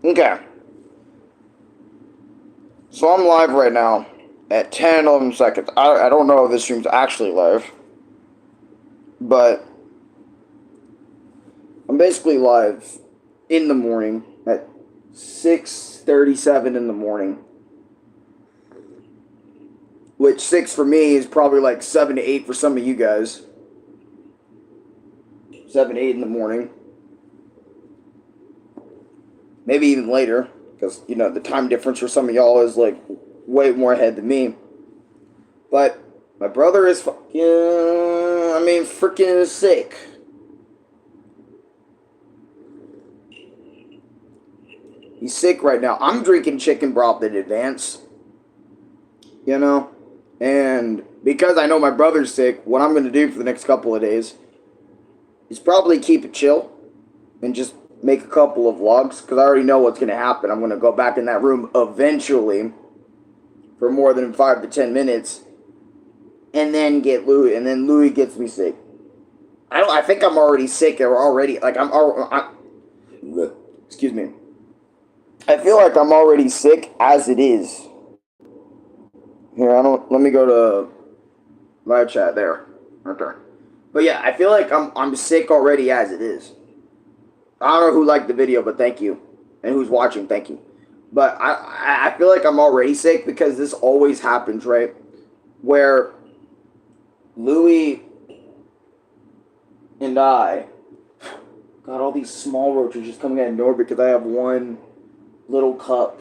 Okay. So I'm live right now at 10 11 seconds. I don't know if this stream's actually live, but I'm basically live in the morning at 6:37 in the morning. Which 6 for me is probably like 7 to 8 for some of you guys. 7 8 in the morning. Maybe even later, because the time difference for some of y'all is like way more ahead than me. But my brother is freaking sick. He's sick right now. I'm drinking chicken broth in advance. And because I know my brother's sick, what I'm going to do for the next couple of days is probably keep it chill and just make a couple of vlogs, because I already know what's going to happen. I'm going to go back in that room eventually for more than 5 to 10 minutes and then get Louis, and then Louis gets me sick. I think I'm already sick or already, like excuse me. I feel like I'm already sick as it is. Here, let me go to live chat there. Okay. But yeah, I feel like I'm sick already as it is. I don't know who liked the video, but thank you. And who's watching, thank you. But I feel like I'm already sick because this always happens, right? Where Louis and I got all these small roaches just coming out of nowhere because I have one little cup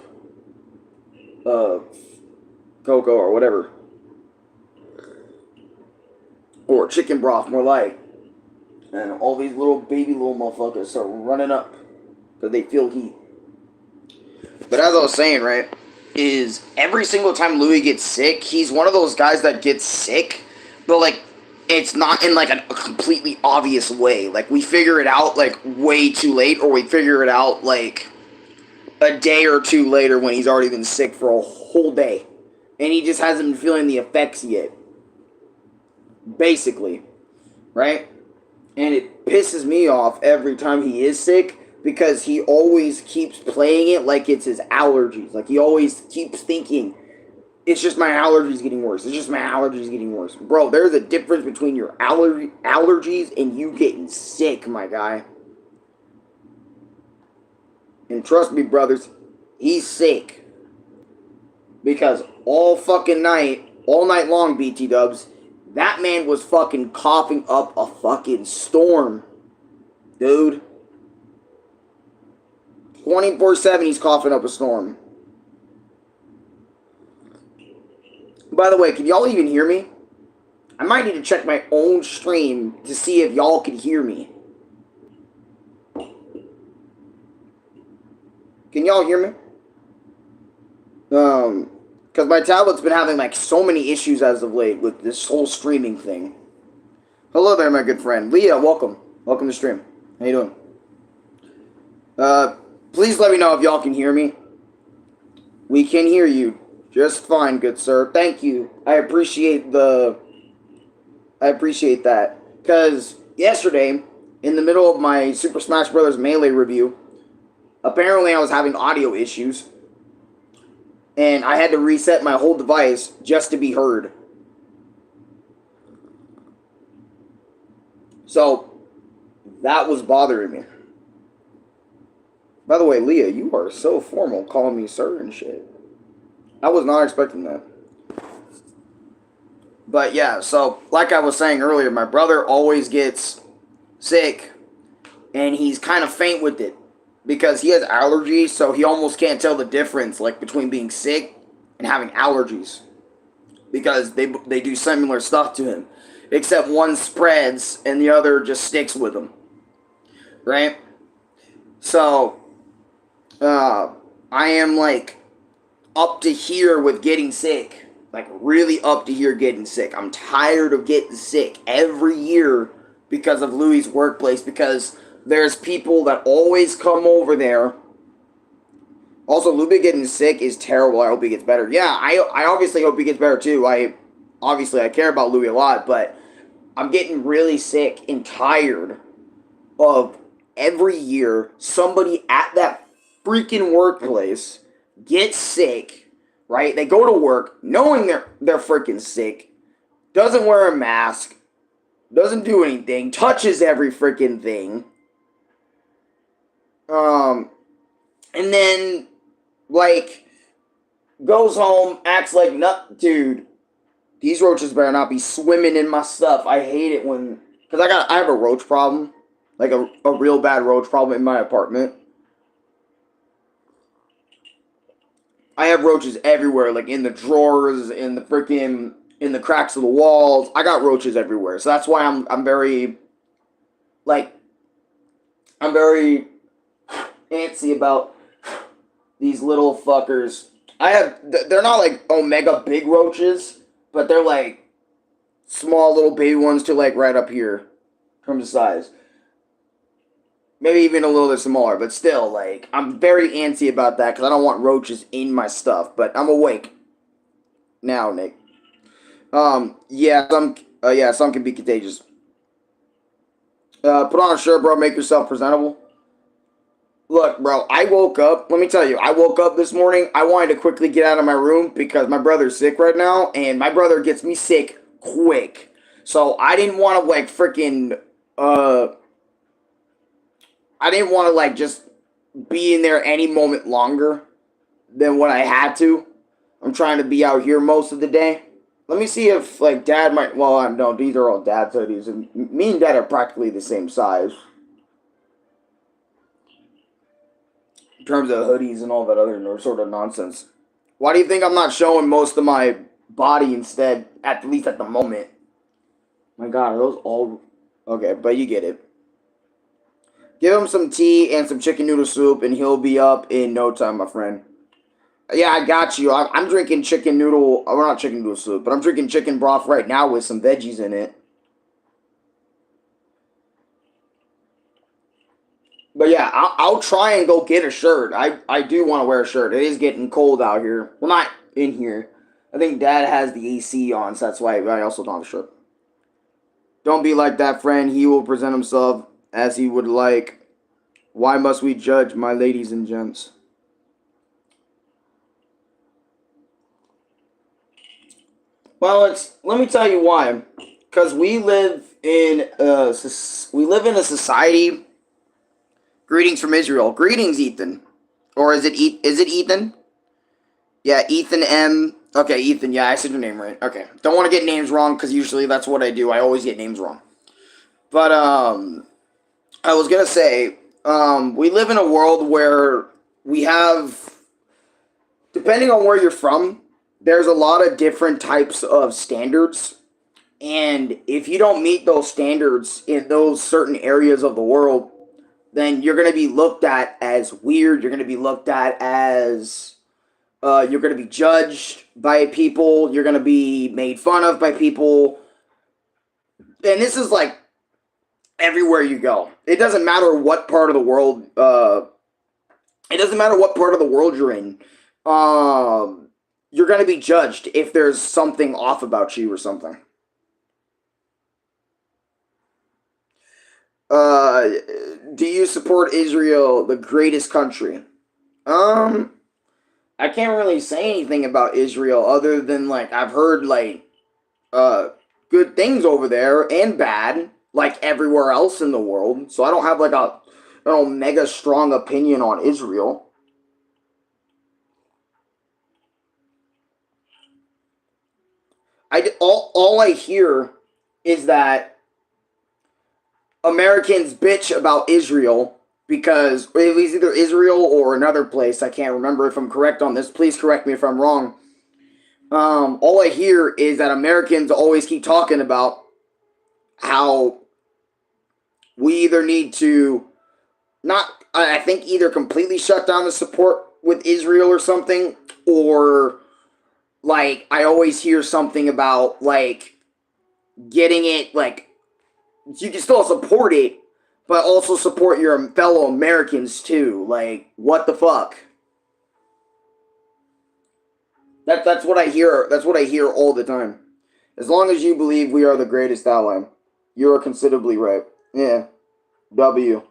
of cocoa or whatever. Or chicken broth, more like. And all these little motherfuckers start running up because they feel heat. But as I was saying, right, is every single time Louis gets sick, he's one of those guys that gets sick, but like it's not in like a completely obvious way. Like we figure it out like way too late, or we figure it out like a day or two later when he's already been sick for a whole day. And he just hasn't been feeling the effects yet. Basically. Right? And it pisses me off every time he is sick, because he always keeps playing it like it's his allergies. Like he always keeps thinking, it's just my allergies getting worse. It's just my allergies getting worse. Bro, there's a difference between your allergies and you getting sick, my guy. And trust me, brothers, he's sick. Because all night long, BT dubs, that man was fucking coughing up a fucking storm. Dude. 24/7 he's coughing up a storm. By the way, can y'all even hear me? I might need to check my own stream to see if y'all can hear me. Can y'all hear me? Because my tablet's been having like so many issues as of late with this whole streaming thing. Hello there, my good friend. Leah, welcome. Welcome to stream. How you doing? Please let me know if y'all can hear me. We can hear you just fine, good sir. Thank you. I appreciate that. Because yesterday, in the middle of my Super Smash Bros. Melee review, apparently I was having audio issues. And I had to reset my whole device just to be heard. So, that was bothering me. By the way, Leah, you are so formal calling me sir and shit. I was not expecting that. But yeah, so like I was saying earlier, my brother always gets sick and he's kind of faint with it because he has allergies, so he almost can't tell the difference like between being sick and having allergies, because they do similar stuff to him, except one spreads and the other just sticks with him. Right? So I am like up to here with getting sick. Like really up to here getting sick. I'm tired of getting sick every year because of Louis' workplace, because there's people that always come over there. Also, LUBIT getting sick is terrible. I hope he gets better. Yeah, I obviously hope he gets better too. I care about Louis a lot, but I'm getting really sick and tired of every year somebody at that freaking workplace, get sick, right? They go to work knowing they're freaking sick, doesn't wear a mask, doesn't do anything, touches every freaking thing. And then, like, goes home, acts like nut, dude. These roaches better not be swimming in my stuff. I hate it when, because I have a roach problem, like a real bad roach problem in my apartment. I have roaches everywhere, like in the drawers, in the freaking, in the cracks of the walls. I got roaches everywhere, so that's why I'm very, like, I'm very antsy about these little fuckers. They're not like omega big roaches, but they're like small little baby ones to like right up here in terms of size. Maybe even a little bit smaller, but still, like, I'm very antsy about that because I don't want roaches in my stuff. But I'm awake now, Nick. Some can be contagious. Put on a shirt, bro. Make yourself presentable. Look, bro, I woke up. Let me tell you, I woke up this morning. I wanted to quickly get out of my room because my brother's sick right now, and my brother gets me sick quick. So I didn't want to, like, freaking, I didn't want to, like, just be in there any moment longer than what I had to. I'm trying to be out here most of the day. Let me see if, like, Dad might... Well, no, these are all Dad's hoodies, and me and Dad are practically the same size. In terms of hoodies and all that other sort of nonsense. Why do you think I'm not showing most of my body instead, at least at the moment? My God, are those all... Okay, but you get it. Give him some tea and some chicken noodle soup, and he'll be up in no time, my friend. Yeah, I got you. I'm drinking chicken noodle... Well, not chicken noodle soup, but I'm drinking chicken broth right now with some veggies in it. But yeah, I'll try and go get a shirt. I do want to wear a shirt. It is getting cold out here. Well, not in here. I think Dad has the AC on, so that's why I also don't have a shirt. Don't be like that, friend. He will present himself as he would like. Why must we judge, my ladies and gents? Well, let me tell you why. Because we live in a society. Greetings from Israel. Greetings, Ethan. Or is it Ethan? Yeah, Ethan M. Okay, Ethan. Yeah, I said your name right. Okay, don't want to get names wrong because usually that's what I do. I always get names wrong. But I was gonna say, we live in a world where we have, depending on where you're from, there's a lot of different types of standards. And if you don't meet those standards in those certain areas of the world, then you're going to be looked at as weird. You're going to be looked at as, you're going to be judged by people. You're going to be made fun of by people. And this is like everywhere you go. It doesn't matter what part of the world, you're in. You're going to be judged if there's something off about you or something. Do you support Israel, the greatest country? I can't really say anything about Israel other than, like, I've heard, like, good things over there and bad, like everywhere else in the world. So I don't have, like, a mega strong opinion on Israel. All I hear is that Americans bitch about Israel because it was either Israel or another place. I can't remember if I'm correct on this. Please correct me if I'm wrong. All I hear is that Americans always keep talking about how we either need to I think either completely shut down the support with Israel or something, or like I always hear something about like getting it, like you can still support it, but also support your fellow Americans too. Like, what the fuck? That's what I hear. That's what I hear all the time. As long as you believe we are the greatest ally, you are considerably right. Yeah. W.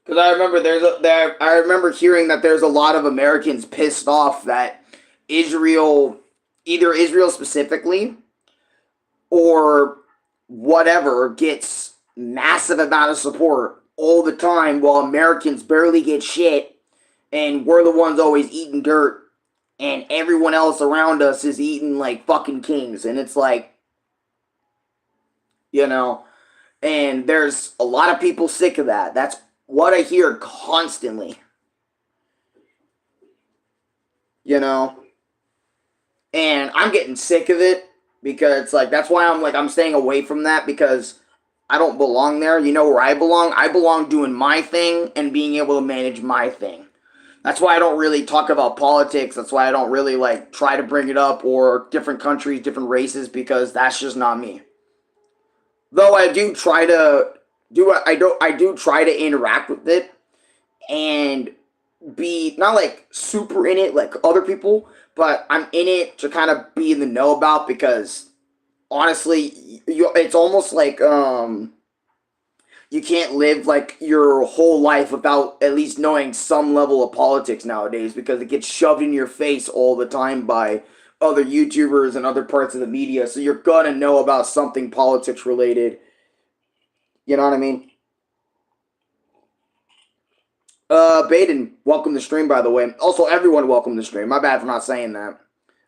Because I remember hearing that there's a lot of Americans pissed off that Israel, either Israel specifically or whatever, gets massive amount of support all the time, while Americans barely get shit, and we're the ones always eating dirt, and everyone else around us is eating like fucking kings, and it's like, you know, and there's a lot of people sick of that. That's what I hear constantly, you know, and I'm getting sick of it because it's like that's why I'm staying away from that because I don't belong there. You know where I belong? I belong doing my thing and being able to manage my thing. That's why I don't really talk about politics. That's why I don't really like try to bring it up or different countries, different races because that's just not me. Though I do try to I do try to interact with it and be not like super in it like other people, but I'm in it to kind of be in the know about because honestly, it's almost like you can't live like your whole life without at least knowing some level of politics nowadays because it gets shoved in your face all the time by other YouTubers and other parts of the media. So you're gonna know about something politics related. You know what I mean? Baden, welcome to the stream, by the way. Also, everyone, welcome to the stream. My bad for not saying that.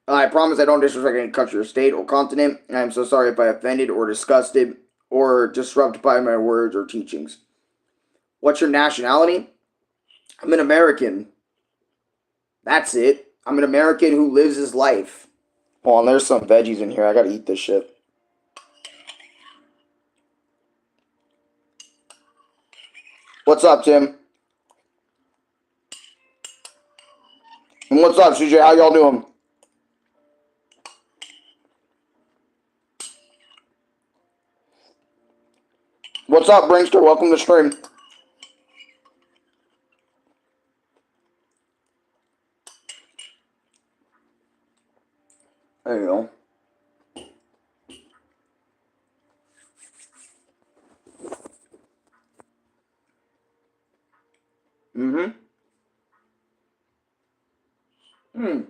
I promise I don't disrespect any country or state or continent. I am so sorry if I offended or disgusted or disrupted by my words or teachings. What's your nationality? I'm an American. That's it. I'm an American who lives his life. Hold on, there's some veggies in here. I gotta eat this shit. What's up, Tim? And what's up, CJ? How y'all doing? What's up, Bringster? Welcome to the stream. There you go. Mm-hmm. Hmm.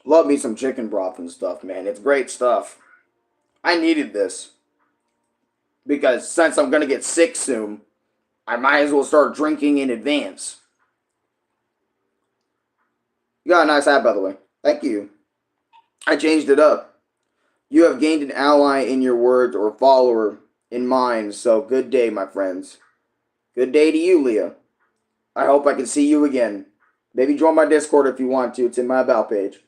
Love me some chicken broth and stuff, man. It's great stuff. I needed this because since I'm gonna get sick soon, I might as well start drinking in advance. You got a nice hat, by the way. Thank you. I changed it up. You have gained an ally in your words or follower in mine, so good day, my friends. Good day to you, Leah. I hope I can see you again. Maybe join my Discord if you want to. It's in my About page.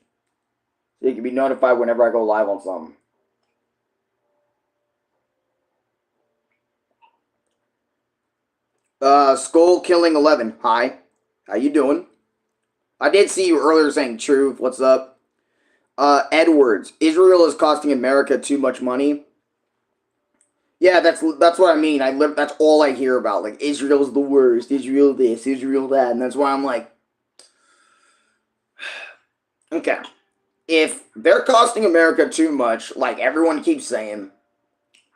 So you can be notified whenever I go live on something. Skull Killing 11. Hi. How you doing? I did see you earlier saying truth. What's up? Edwards. Israel is costing America too much money. Yeah, that's what I mean. That's all I hear about. Like Israel's the worst. Israel this, Israel that, and that's why I'm like, okay. If they're costing America too much, like everyone keeps saying,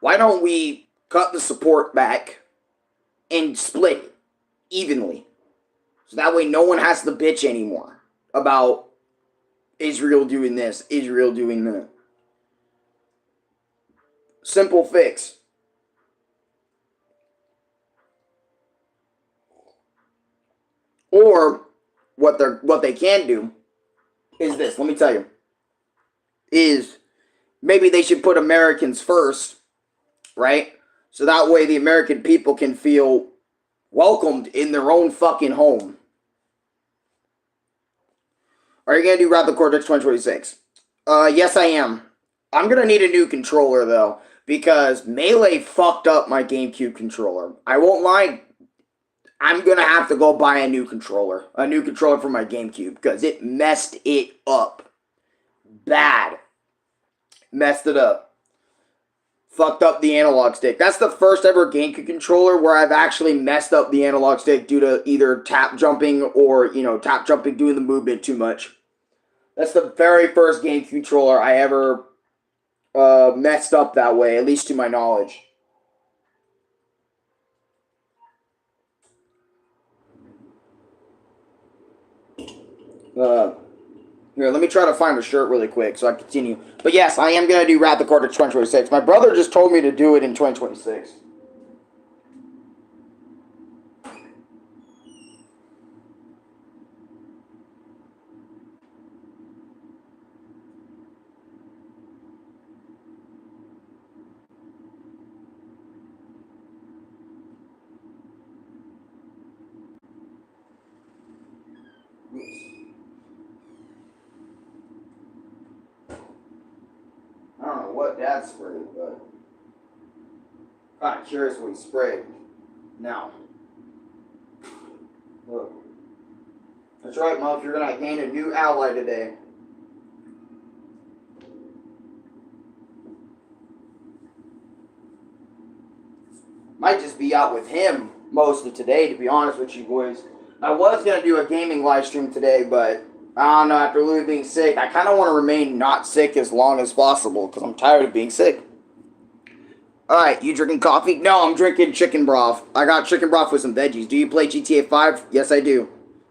why don't we cut the support back and split it evenly? So that way no one has to bitch anymore about Israel doing this, Israel doing that. Simple fix. Or what they can do is this. Let me tell you. Is maybe they should put Americans first, right? So that way the American people can feel welcomed in their own fucking home. Are you gonna do Wrath of Cortex 2026? Yes I am. I'm gonna need a new controller though, because Melee fucked up my GameCube controller. I won't lie, I'm gonna have to go buy a new controller for my GameCube, because it messed it up. Bad. Messed it up. Fucked up the analog stick. That's the first ever GameCube controller where I've actually messed up the analog stick due to either tap jumping or, tap jumping doing the movement too much. That's the very first GameCube controller I ever messed up that way, at least to my knowledge. Here, let me try to find a shirt really quick so I can continue. But yes, I am going to do Rapid Quarter 2026. My brother just told me to do it in 2026. I don't know what Dad sprayed, but I'm kind of curious what he sprayed. Now, look. That's right, Muff. You're going to gain a new ally today. Might just be out with him most of today, to be honest with you boys. I was going to do a gaming live stream today, but I don't know, after Louis being sick, I kind of want to remain not sick as long as possible because I'm tired of being sick. Alright, you drinking coffee? No, I'm drinking chicken broth. I got chicken broth with some veggies. Do you play GTA 5? Yes, I do.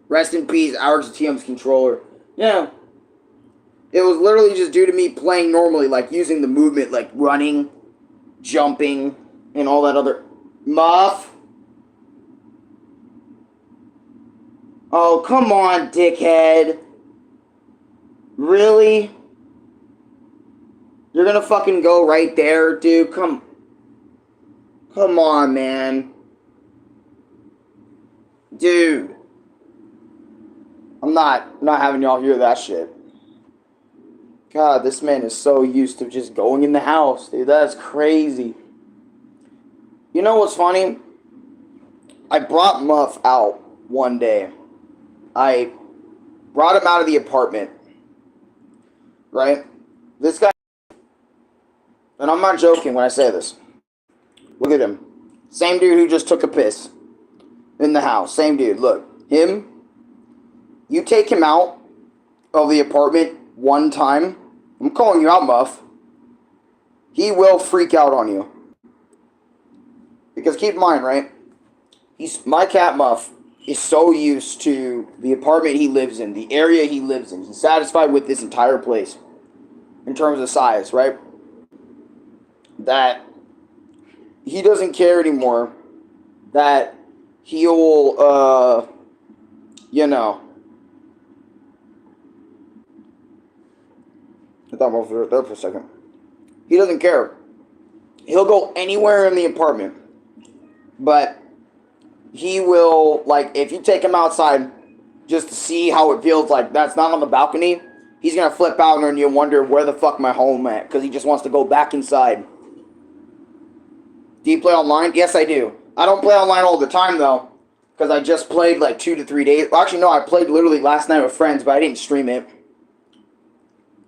Rest in peace, Alex TM's controller. Yeah. It was literally just due to me playing normally, like using the movement, like running, jumping, and all that other... Muff? Oh, come on, dickhead. Really? You're gonna fucking go right there, dude? Come on, man. Dude. I'm not having y'all hear that shit. God, this man is so used to just going in the house, dude. That's crazy. You know what's funny? I brought Muff out one day. I brought him out of the apartment. Right? This guy... And I'm not joking when I say this. Look at him. Same dude who just took a piss. In the house. Same dude. Look. Him. You take him out of the apartment one time. I'm calling you out, Muff. He will freak out on you. Because keep in mind, right? My cat Muff is so used to the apartment he lives in, the area he lives in. He's satisfied with this entire place. In terms of size, right? That he doesn't care anymore. That he'll, you know. I thought Muff was there for a second. He doesn't care. He'll go anywhere in the apartment. But he will, like, if you take him outside just to see how it feels like that's not on the balcony, he's going to flip out and you'll wonder where the fuck my home at, because he just wants to go back inside. Do you play online? Yes, I do. I don't play online all the time, though, because I just played like 2 to 3 days. Well, actually, no, I played literally last night with friends, but I didn't stream it.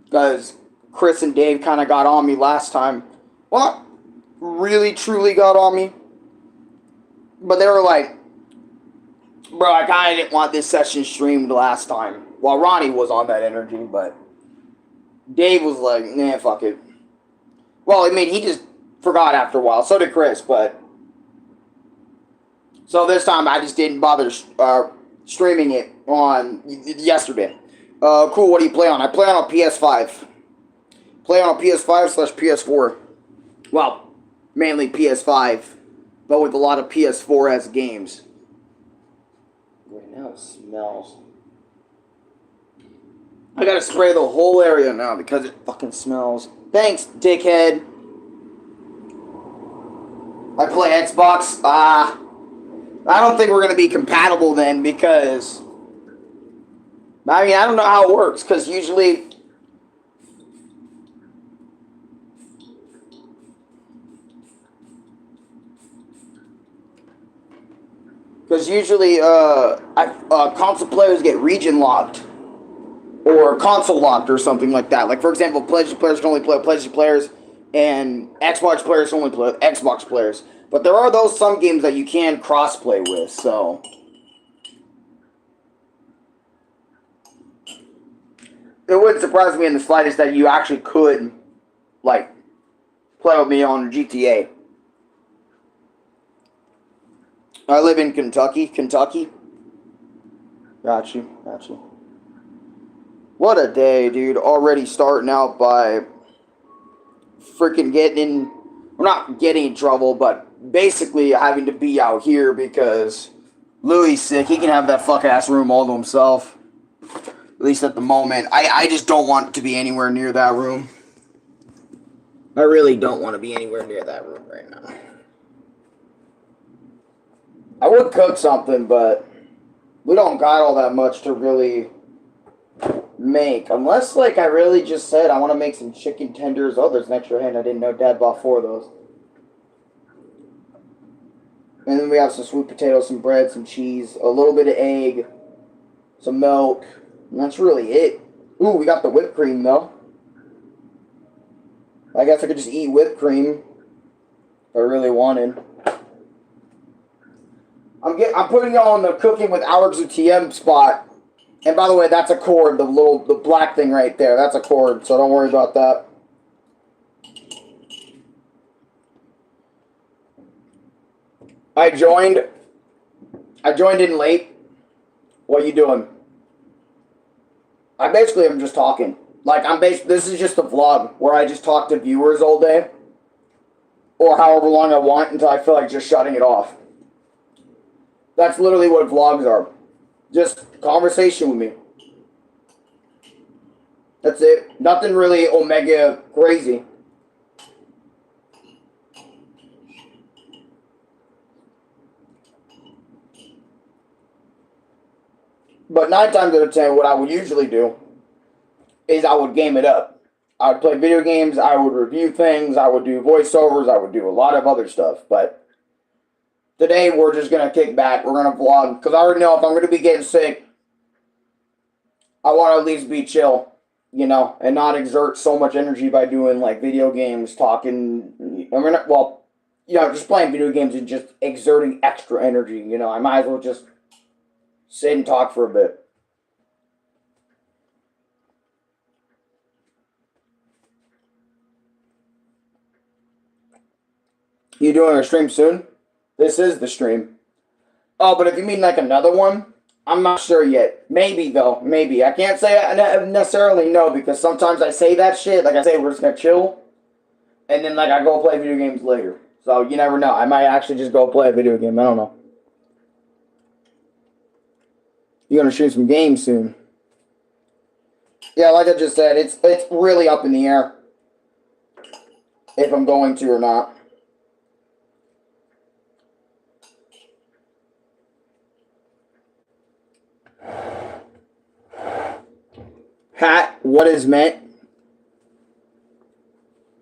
Because Chris and Dave kind of got on me last time. Well, really, truly got on me. But they were like, bro, I kind of didn't want this session streamed last time. Well, Ronnie was on that energy, but Dave was like, nah, fuck it. Well, I mean, he just forgot after a while. So did Chris, but... So this time, I just didn't bother streaming it on yesterday. Cool, what do you play on? I play on a PS5. Play on a PS5/PS4. Well, mainly PS5. But with a lot of PS4S games. Right now it smells. I gotta spray the whole area now because it fucking smells. Thanks, dickhead. I play Xbox. I don't think we're gonna be compatible then because... I mean, I don't know how it works because usually... console players get region locked or console locked or something like that. Like, for example, PlayStation players can only play with PlayStation players and Xbox players can only play with Xbox players. But there are some games that you can cross-play with, so... It wouldn't surprise me in the slightest that you actually could, like, play with me on GTA. I live in Kentucky. Got you. What a day, dude. Already starting out by freaking getting in, well, not getting in trouble, but basically having to be out here because Louis sick. He can have that fuck ass room all to himself. At least at the moment. I just don't want to be anywhere near that room. I really don't want to be anywhere near that room right now. I would cook something, but we don't got all that much to really make. Unless, like, I really just said I want to make some chicken tenders. Oh, there's an extra hand. I didn't know Dad bought 4 of those. And then we have some sweet potatoes, some bread, some cheese, a little bit of egg, some milk. And that's really it. Ooh, we got the whipped cream, though. I guess I could just eat whipped cream if I really wanted. I'm putting y'all on the Cooking with Alex UTM spot. And by the way, that's a cord, the black thing right there. That's a cord, so don't worry about that. I joined in late. What are you doing? I basically am just talking. Like, this is just a vlog where I just talk to viewers all day. Or however long I want until I feel like just shutting it off. That's literally what vlogs are. Just conversation with me. That's it. Nothing really omega crazy. But 9 times out of 10, what I would usually do is I would game it up. I would play video games, I would review things, I would do voiceovers, I would do a lot of other stuff. But today, we're just going to kick back. We're going to vlog. Because I already know if I'm going to be getting sick, I want to at least be chill, you know, and not exert so much energy by doing, like, video games, talking. Well, you know, just playing video games and just exerting extra energy, you know. I might as well just sit and talk for a bit. You doing a stream soon? This is the stream. Oh, but if you mean like another one, I'm not sure yet. Maybe, though. Maybe. I can't say I necessarily no, because sometimes I say that shit. Like I say, we're just going to chill. And then, like, I go play video games later. So, you never know. I might actually just go play a video game. I don't know. You're going to shoot some games soon. Yeah, like I just said, it's really up in the air. If I'm going to or not. Hat, what is meant?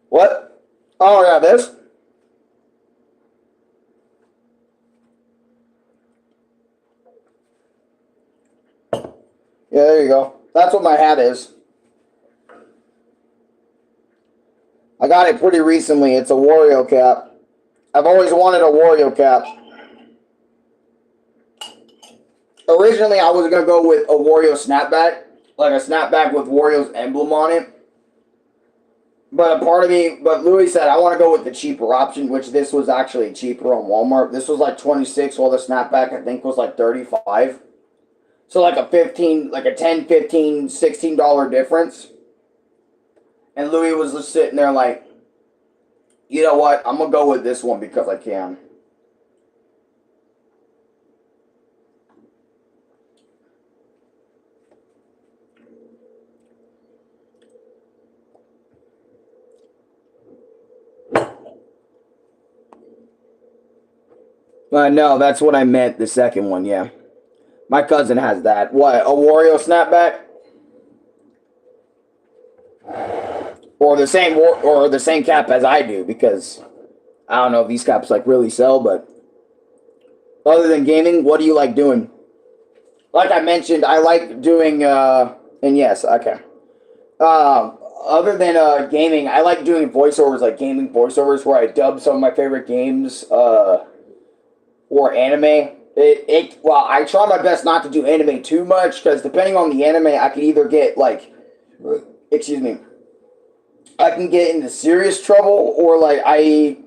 What? Oh, yeah, this? Yeah, there you go. That's what my hat is. I got it pretty recently. It's a Wario cap. I've always wanted a Wario cap. Originally, I was going to go with a Wario snapback. Like a snapback with Wario's emblem on it. But a part of me, but Louis said, I want to go with the cheaper option, which this was actually cheaper on Walmart. This was like 26, while the snapback, I think, was like 35. So like a 15, like a 10, 15, $16 difference. And Louis was just sitting there like, you know what? I'm going to go with this one because I can. No, that's what I meant, the second one, yeah. My cousin has that. What, a Wario snapback? Or the same cap as I do, because I don't know if these caps like really sell, but other than gaming, what do you like doing? Like I mentioned, I like doing and yes, okay. Other than gaming, I like doing voiceovers, like gaming voiceovers, where I dub some of my favorite games or anime. Well, I try my best not to do anime too much, because depending on the anime, I can either get like, excuse me, I can get into serious trouble, or like I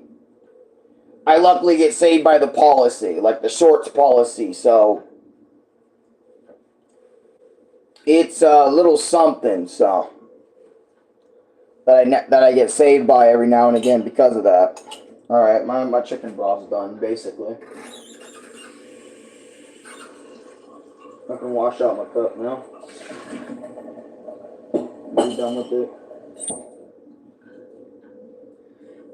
luckily get saved by the policy, like the shorts policy. So It's a little something, so that I get saved by every now and again because of that. All right, my chicken broth's done basically. I can wash out my cup now. I'm done with it.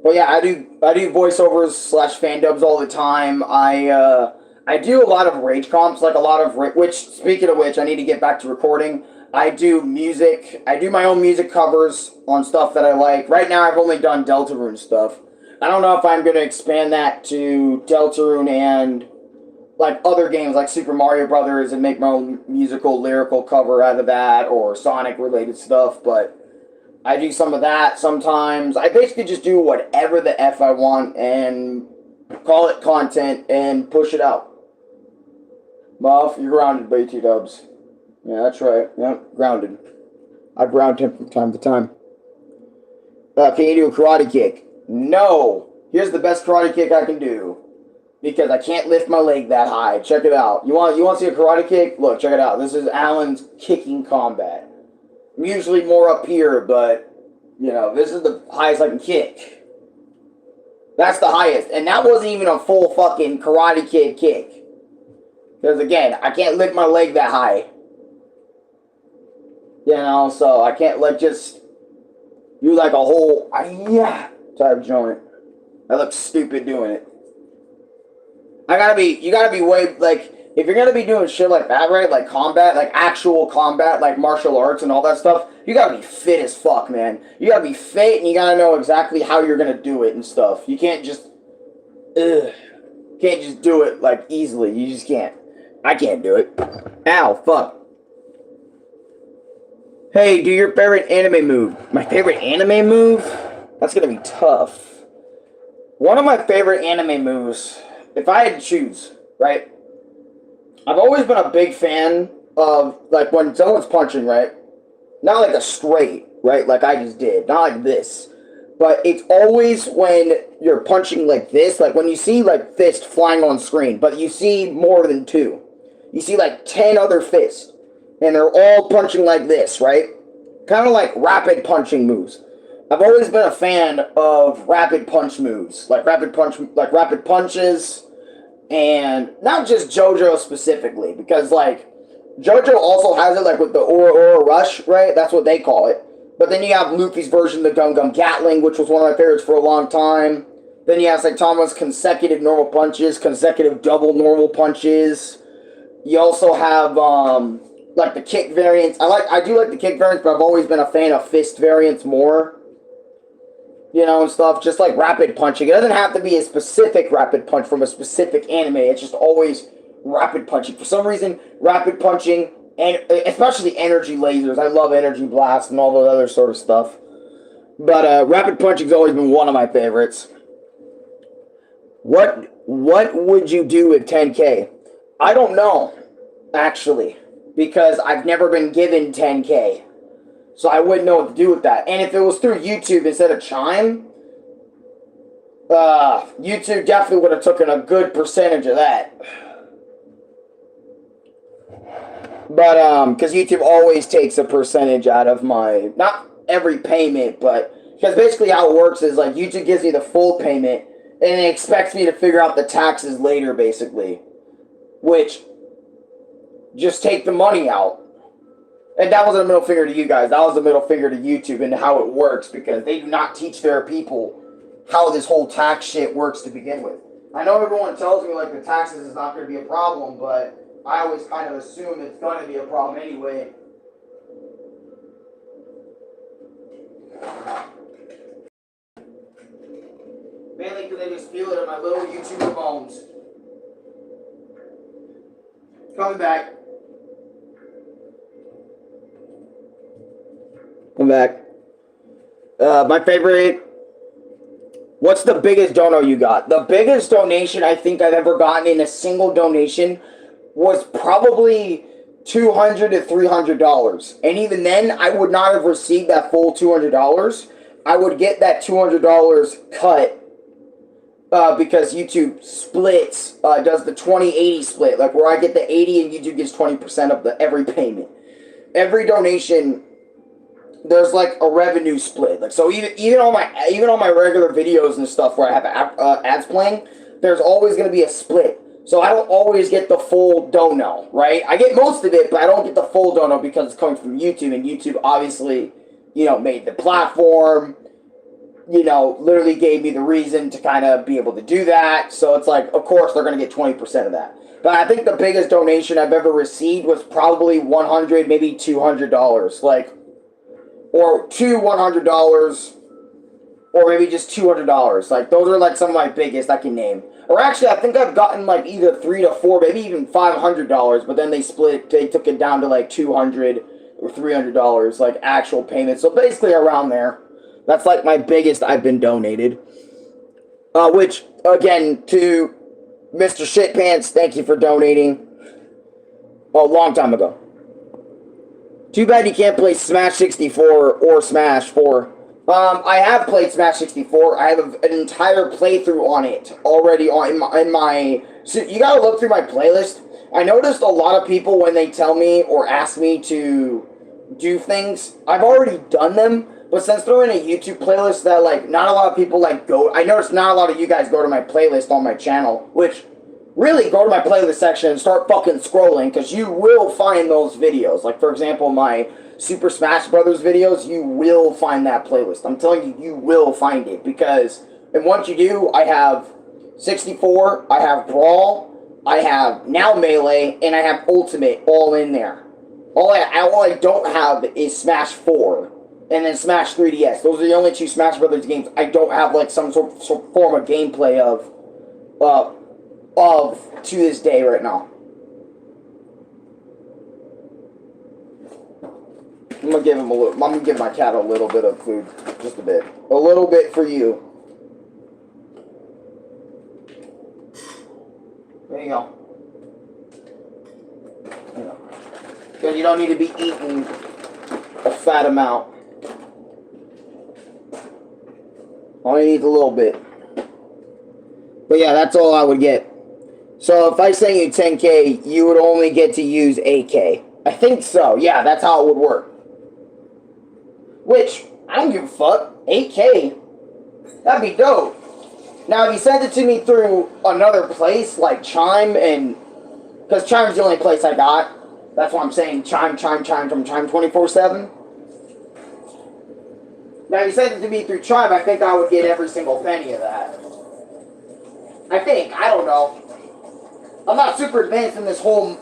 But yeah, I do voiceovers / fan dubs all the time. I do a lot of rage comps, like a lot of which, speaking of which, I need to get back to recording. I do music. I do my own music covers on stuff that I like. Right now, I've only done Deltarune stuff. I don't know if I'm going to expand that to Deltarune and like other games like Super Mario Brothers and make my own musical lyrical cover out of that, or Sonic related stuff, but I do some of that sometimes. I basically just do whatever the F I want and call it content and push it out. Muff, you're grounded, BT Dubs. Yeah, that's right. Yep, grounded. I ground him from time to time. Can you do a karate kick? No. Here's the best karate kick I can do. Because I can't lift my leg that high. Check it out. You want to see a karate kick? Look, check it out. This is Alan's kicking combat. I'm usually more up here, but, you know, this is the highest I can kick. That's the highest. And that wasn't even a full fucking karate kid kick. Because, again, I can't lift my leg that high. You know, so I can't, like, just do, like, a whole, yeah, type joint. I look stupid doing it. You gotta be way, like, if you're gonna be doing shit like that, right, like combat, like actual combat, like martial arts and all that stuff, you gotta be fit as fuck, man. You gotta be fit and you gotta know exactly how you're gonna do it and stuff. You can't just, can't just do it, like, easily. You just can't. I can't do it. Ow, fuck. Hey, do your favorite anime move. My favorite anime move? That's gonna be tough. One of my favorite anime moves, if I had to choose, right? I've always been a big fan of, like, when someone's punching, right? Not like a straight, right? Like I just did. Not like this. But it's always when you're punching like this, like when you see, like, fist flying on screen, but you see more than two. You see, like, 10 other fists. And they're all punching like this, right? Kind of like rapid punching moves. I've always been a fan of rapid punch moves. Like rapid punches. And not just JoJo specifically, because, like, JoJo also has it, like, with the Aura Rush, right? That's what they call it. But then you have Luffy's version of the Gum Gum Gatling, which was one of my favorites for a long time. Then you have Saitama's consecutive normal punches, consecutive double normal punches. You also have, like, the kick variants. I do like the kick variants, but I've always been a fan of fist variants more. You know, and stuff, just like rapid punching. It doesn't have to be a specific rapid punch from a specific anime. It's just always rapid punching. For some reason, rapid punching, and especially energy lasers. I love energy blast and all that other sort of stuff. But rapid punching's always been one of my favorites. What would you do with 10K? I don't know, actually, because I've never been given 10K. So I wouldn't know what to do with that. And if it was through YouTube instead of Chime, YouTube definitely would have taken a good percentage of that. But, because YouTube always takes a percentage out of my, not every payment, but, because basically how it works is, like, YouTube gives me the full payment, and it expects me to figure out the taxes later, basically. Which, just take the money out. And that wasn't a middle finger to you guys. That was a middle finger to YouTube and how it works, because they do not teach their people how this whole tax shit works to begin with. I know everyone tells me, like, the taxes is not going to be a problem, but I always kind of assume it's going to be a problem anyway. Mainly because they just feel it in my little YouTuber bones. Coming back. Come back. My favorite. What's the biggest dono you got? The biggest donation I think I've ever gotten in a single donation was probably $200 to $300. And even then, I would not have received that full $200. I would get that $200 cut because YouTube splits, does the 20-80 split, like where I get the 80 and YouTube gets 20% of the every payment. every donation, there's like a revenue split. Like, so even on my regular videos and stuff where I have ads playing, there's always going to be a split. So I don't always get the full dono, right? I get most of it, but I don't get the full dono because it's coming from YouTube, and YouTube obviously, made the platform, literally gave me the reason to kind of be able to do that. So it's like, of course, they're going to get 20% of that. But I think the biggest donation I've ever received was probably $100, maybe $200, like, or $100, or maybe just $200. Like, those are like some of my biggest I can name. Or actually, I think I've gotten like either $300 to $400, maybe even $500, but then they took it down to like $200 or $300, like actual payments. So basically around there. That's like my biggest I've been donated. Which, again, to Mr. Shitpants, thank you for donating. A long time ago. Too bad you can't play Smash 64 or Smash 4. I have played Smash 64. I have an entire playthrough on it already in my. So you gotta look through my playlist. I noticed a lot of people when they tell me or ask me to do things, I've already done them. But since they're in a YouTube playlist that like not a lot of people like go, I noticed not a lot of you guys go to my playlist on my channel. Which really go to my playlist section and start fucking scrolling, because you will find those videos. Like, for example, my Super Smash Brothers videos, you will find that playlist. I'm telling you, you will find it. Because, and once you do, I have 64, I have Brawl, I have now Melee, and I have Ultimate all in there. All I don't have is Smash 4, and then Smash 3DS. Those are the only two Smash Brothers games I don't have, like, some sort of form of gameplay of to this day right now. I'm gonna give my cat a little bit of food. Just a bit. A little bit for you. There you go. Because you don't need to be eating a fat amount. Only needs a little bit. But yeah, that's all I would get. So if I send you 10K, you would only get to use 8K. I think so. Yeah, that's how it would work. Which, I don't give a fuck. 8K? That'd be dope. Now, if you send it to me through another place, like Chime, and... because Chime's the only place I got. That's why I'm saying Chime from Chime 24/7. Now, if you send it to me through Chime, I think I would get every single penny of that. I think. I don't know. I'm not super advanced in this whole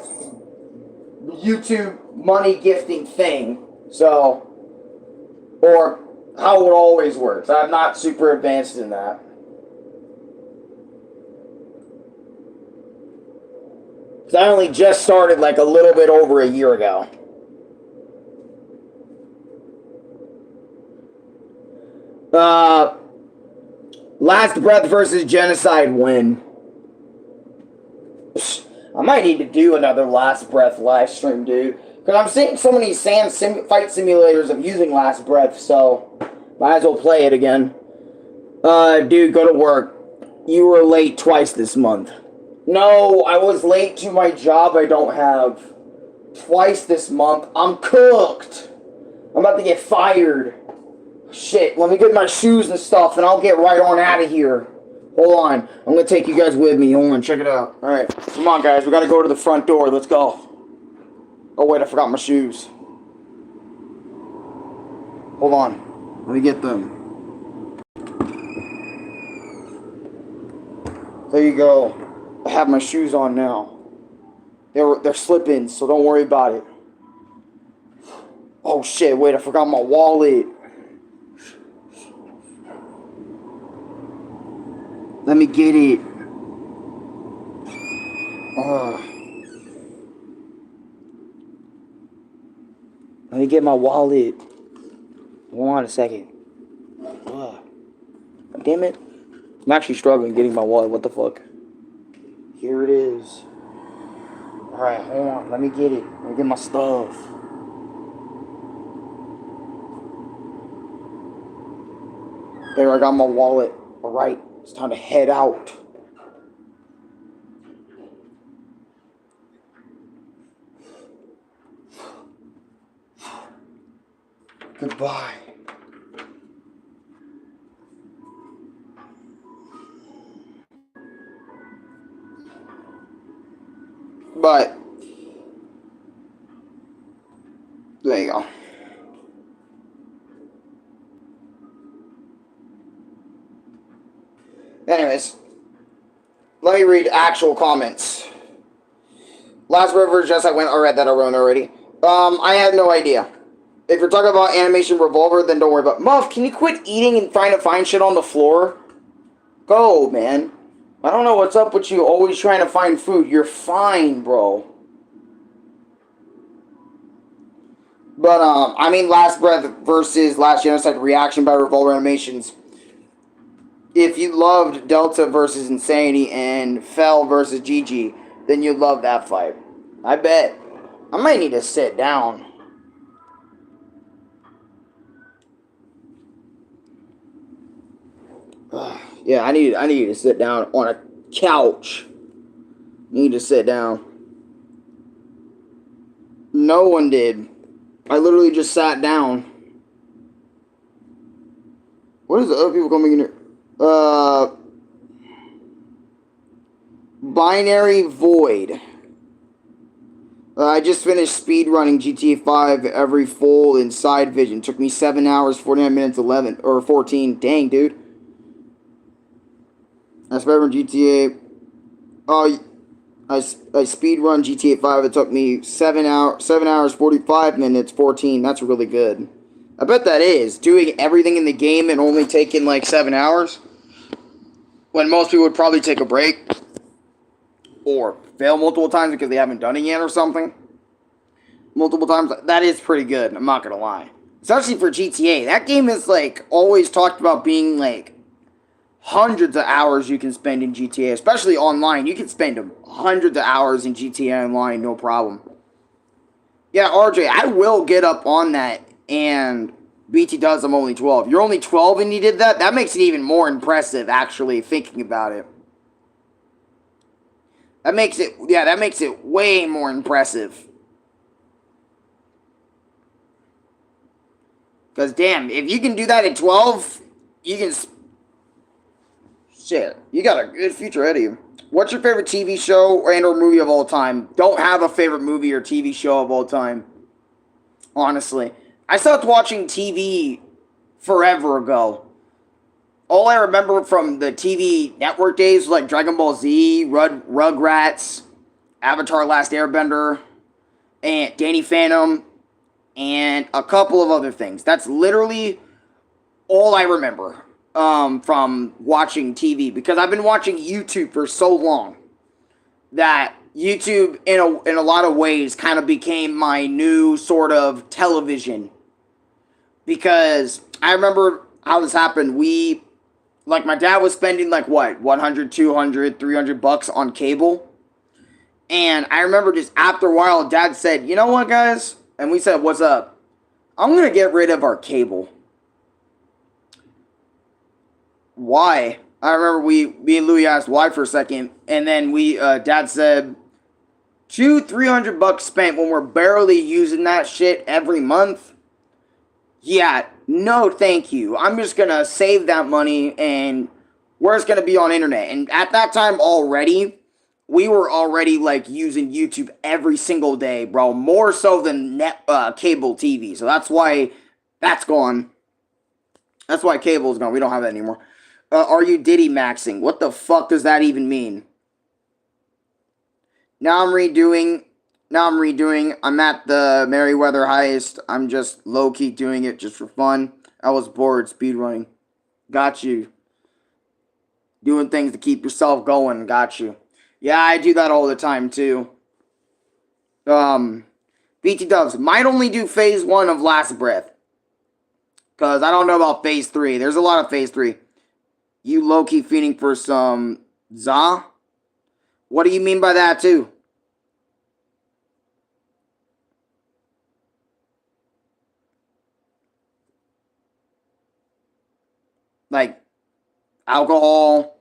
YouTube money gifting thing. So, or how it always works. I'm not super advanced in that. Because I only just started like a little bit over a year ago. Last Breath versus Genocide win. I might need to do another Last Breath live stream, dude. Because I'm seeing so many fight simulators of using Last Breath, so might as well play it again. Dude, go to work. You were late twice this month. No, I was late to my job I don't have. Twice this month. I'm cooked. I'm about to get fired. Shit, let me get my shoes and stuff, and I'll get right on out of here. Hold on. I'm going to take you guys with me. Hold on, check it out. Alright, come on, guys. We got to go to the front door. Let's go. Oh, wait, I forgot my shoes. Hold on. Let me get them. There you go. I have my shoes on now. They're slip-ins, so don't worry about it. Oh, shit, wait, I forgot my wallet. Let me get it. Let me get my wallet. Hold on a second. Damn it. I'm actually struggling getting my wallet. What the fuck? Here it is. Alright, hold on. Let me get it. Let me get my stuff. There, I got my wallet. Alright. It's time to head out. Bye. But there you go. Anyways, let me read actual comments. Last River just I read that around already. I have no idea. If you're talking about animation revolver, then don't worry about Muff, can you quit eating and trying to find shit on the floor? Go, man. I don't know what's up with you always trying to find food. You're fine, bro. But, I mean Last Breath versus Last Genocide reaction by Revolver Animations. If you loved Delta versus Insanity and Fell versus GG, then you'd love that fight. I bet. I might need to sit down. Yeah, I need to sit down on a couch. Need to sit down. No one did. I literally just sat down. What is the other people coming in here? Binary Void. I just finished speedrunning GTA 5 every full in side vision. Took me 7 hours, 49 minutes, 11 or 14. Dang, dude. I speedrun GTA. Oh, I speedrun GTA 5. It took me 7 hours, 45 minutes, 14. That's really good. I bet that is. Doing everything in the game and only taking like 7 hours. When most people would probably take a break. Or fail multiple times because they haven't done it yet or something. Multiple times. That is pretty good. I'm not going to lie. Especially for GTA. That game is like always talked about being like hundreds of hours you can spend in GTA. Especially online. You can spend hundreds of hours in GTA Online. No problem. Yeah, RJ. I will get up on that. And BT does. I'm only 12. You're only 12 and you did that? That makes it even more impressive actually thinking about it. That makes it way more impressive. Because, damn, if you can do that at 12, you can... Shit, you got a good future ahead of you. What's your favorite TV show and or movie of all time? Don't have a favorite movie or TV show of all time. Honestly. I stopped watching TV forever ago. All I remember from the TV network days was like Dragon Ball Z, Rugrats, Avatar Last Airbender, and Danny Phantom, and a couple of other things. That's literally all I remember from watching TV. Because I've been watching YouTube for so long that YouTube, in a lot of ways, kind of became my new sort of television. Because I remember how this happened. Like, my dad was spending, like, what, 100, 200, 300 bucks on cable. And I remember just after a while, Dad said, you know what, guys? And we said, what's up? I'm going to get rid of our cable. Why? I remember me and Louie asked why for a second. And then Dad said, 300 bucks spent when we're barely using that shit every month. Yeah, no thank you. I'm just going to save that money and we're just going to be on internet. And at that time already, we were already like using YouTube every single day, bro. More so than cable TV. So that's why that's gone. That's why cable's gone. We don't have that anymore. Are you Diddy maxing? What the fuck does that even mean? Now I'm redoing. I'm at the Merryweather heist. I'm just low-key doing it just for fun. I was bored speedrunning. Got you. Doing things to keep yourself going. Got you. Yeah, I do that all the time, too. BT Dubs. Might only do phase 1 of Last Breath. Because I don't know about phase 3. There's a lot of phase 3. You low-key feeding for some za? What do you mean by that, too? Like, alcohol.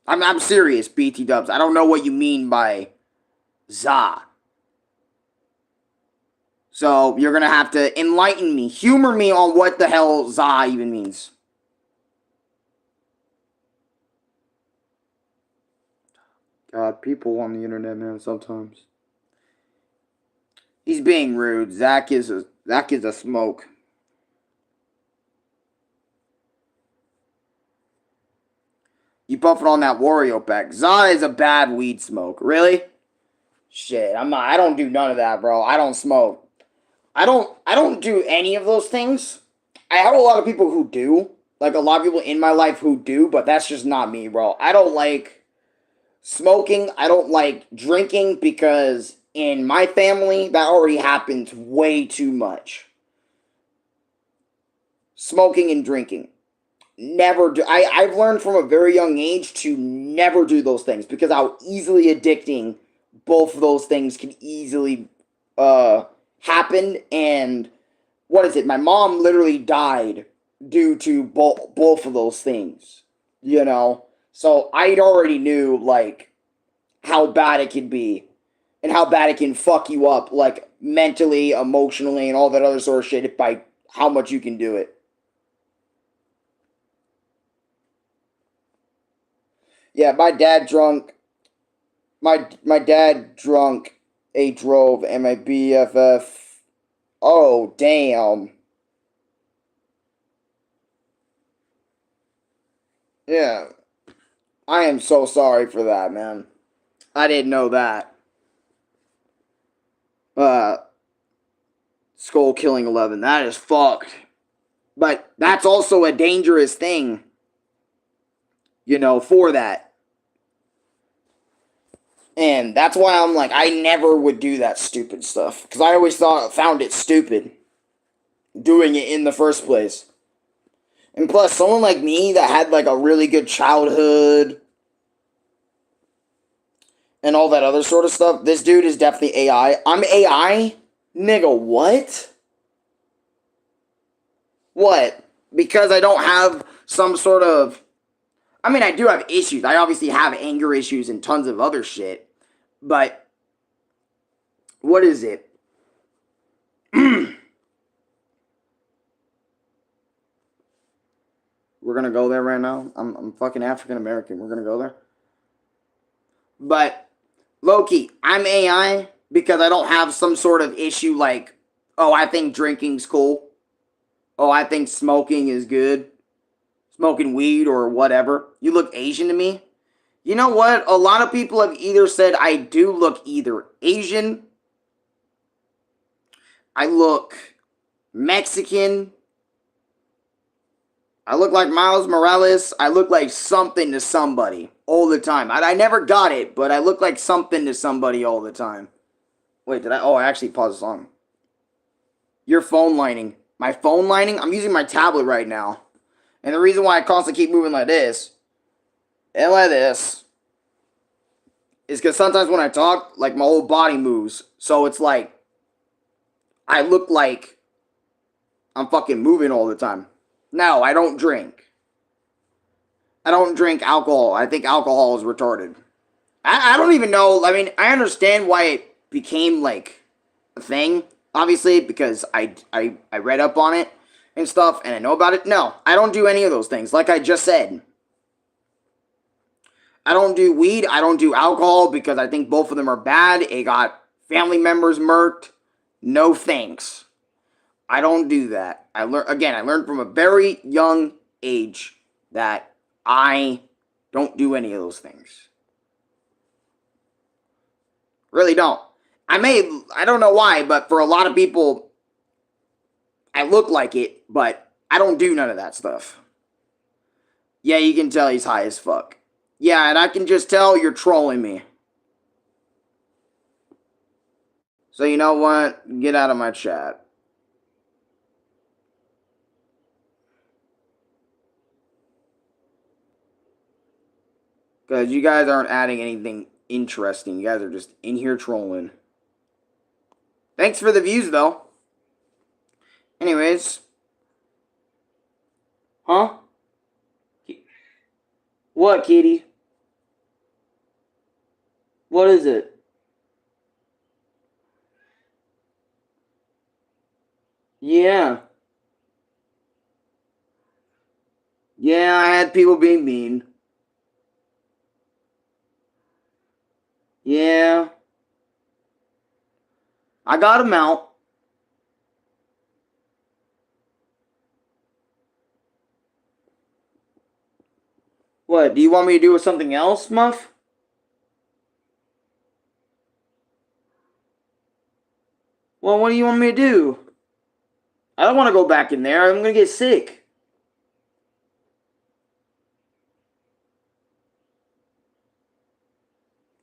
I'm serious, BT Dubs. I don't know what you mean by za. So you're going to have to enlighten me, humor me on what the hell za even means. God, people on the internet, man, sometimes. He's being rude. Zach is a smoke. You puffing on that Wario pack. za is a bad weed smoke. Really? Shit, I don't do none of that, bro. I don't smoke. I don't do any of those things. I have a lot of people who do. Like a lot of people in my life who do, but that's just not me, bro. I don't like smoking. I don't like drinking because in my family that already happens way too much. Smoking and drinking. Never do. I've learned from a very young age to never do those things because how easily addicting both of those things can easily happen. And what is it? My mom literally died due to both of those things, you know? So I already knew, like, how bad it can be and how bad it can fuck you up, like, mentally, emotionally, and all that other sort of shit by how much you can do it. Yeah, my dad drunk. My dad drunk, drove, and my BFF. Oh damn. Yeah, I am so sorry for that, man. I didn't know that. Uh, Skull killing 11. That is fucked. But that's also a dangerous thing, for that. And that's why I'm like, I never would do that stupid stuff. Because I always found it stupid doing it in the first place. And plus, someone like me that had like a really good childhood and all that other sort of stuff, this dude is definitely AI. I'm AI? Nigga, what? What? Because I don't have some sort of... I mean, I do have issues. I obviously have anger issues and tons of other shit. But, what is it? We're gonna go there right now. I'm fucking African American. We're gonna go there. But, low-key, I'm AI because I don't have some sort of issue like, oh, I think drinking's cool. Oh, I think smoking is good. Smoking weed or whatever. You look Asian to me. You know what? A lot of people have either said I do look either Asian, I look Mexican, I look like Miles Morales, I look like something to somebody all the time. I never got it, but I look like something to somebody all the time. Wait, did I? Oh, I actually paused the song. Your phone lining. My phone lining? I'm using my tablet right now. And the reason why I constantly keep moving like this and like this is because sometimes when I talk, like my whole body moves. So it's like I look like I'm fucking moving all the time. No, I don't drink. I don't drink alcohol. I think alcohol is retarded. I don't even know. I mean, I understand why it became like a thing, obviously, because I read up on it and stuff and I know about it. No, I don't do any of those things. Like I just said, I don't do weed. I don't do alcohol because I think both of them are bad. It got family members murked. No thanks. I don't do that. I learned from a very young age that I don't do any of those things. Really don't. I don't know why, but for a lot of people, I look like it, but I don't do none of that stuff. Yeah, you can tell he's high as fuck. Yeah, and I can just tell you're trolling me. So you know what? Get out of my chat. Because you guys aren't adding anything interesting. You guys are just in here trolling. Thanks for the views, though. Anyways. Huh? What, kitty? What is it? Yeah. Yeah, I had people being mean. Yeah. I got them out. What, do you want me to do with something else, Muff? Well, what do you want me to do? I don't want to go back in there. I'm gonna get sick.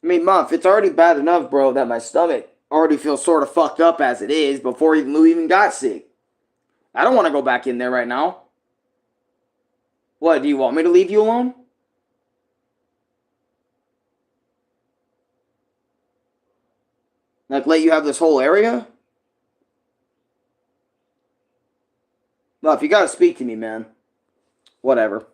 I mean, Muff, it's already bad enough, bro, that my stomach already feels sort of fucked up as it is before even Lou even got sick. I don't want to go back in there right now. What, do you want me to leave you alone? Like, let you have this whole area? Muff, you gotta speak to me, man. Whatever.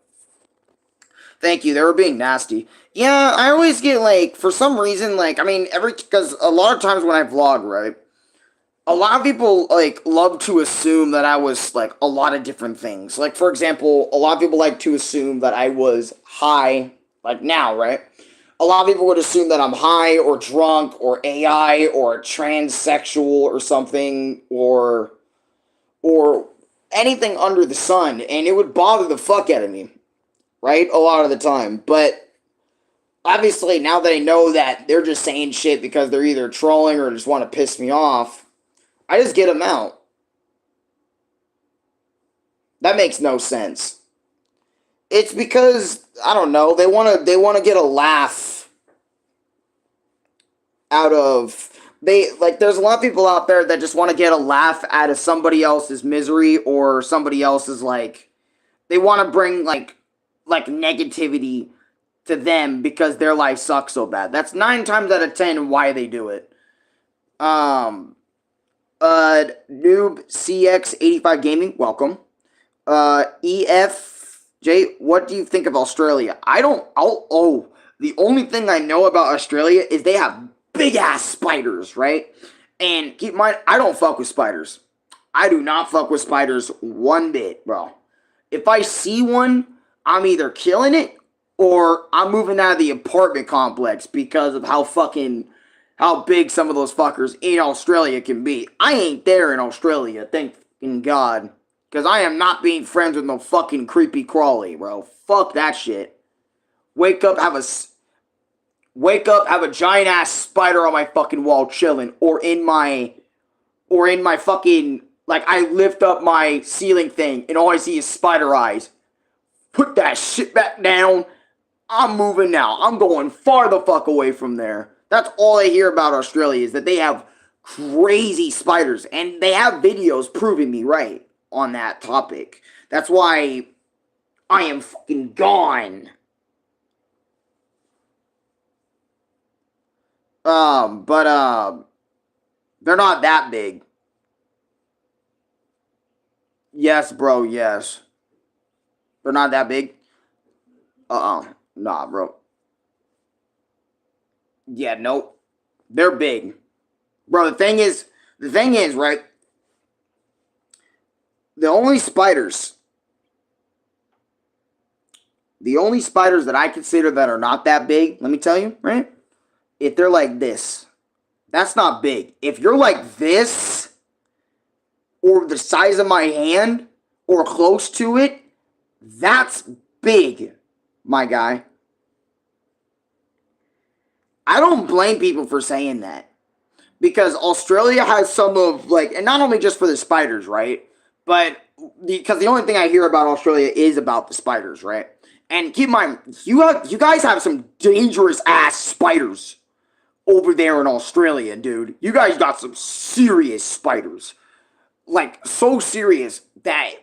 Thank you. They were being nasty. Yeah, I always get like, for some reason, like, I mean, because a lot of times when I vlog, right, a lot of people like love to assume that I was like a lot of different things. Like, for example, a lot of people like to assume that I was high, like now, right? A lot of people would assume that I'm high or drunk or AI or transsexual or something or anything under the sun, and it would bother the fuck out of me, right? A lot of the time. But obviously, now that I know that they're just saying shit because they're either trolling or just want to piss me off, I just get them out. That makes no sense. It's because I don't know, they want to get a laugh out of they like there's a lot of people out there that just want to get a laugh out of somebody else's misery or somebody else's like they want to bring like negativity to them because their life sucks so bad. That's 9 times out of 10 why they do it. Um Noob CX85 Gaming, welcome. EFJ, what do you think of Australia? The only thing I know about Australia is they have big ass spiders, right? And keep in mind, I don't fuck with spiders. I do not fuck with spiders one bit, bro. If I see one, I'm either killing it or I'm moving out of the apartment complex because of how big some of those fuckers in Australia can be. I ain't there in Australia, thank fucking God. Because I am not being friends with no fucking creepy crawly, bro. Fuck that shit. Wake up, have a giant ass spider on my fucking wall chilling, or in my fucking like I lift up my ceiling thing and all I see is spider eyes. Put that shit back down. I'm moving now. I'm going far the fuck away from there. That's all I hear about Australia is that they have crazy spiders, and they have videos proving me right on that topic. That's why I am fucking gone. But they're not that big. Yes, bro, yes. They're not that big. Nah, bro. Yeah, nope. They're big. Bro, the thing is, right? The only spiders, the only spiders that I consider that are not that big, let me tell you, right? If they're like this, that's not big. If you're like this, or the size of my hand, or close to it, that's big, my guy. I don't blame people for saying that. Because Australia has some of, like, and not only just for the spiders, right? But because the only thing I hear about Australia is about the spiders, right? And keep in mind, you guys have some dangerous ass spiders over there in Australia, dude. You guys got some serious spiders. Like, so serious that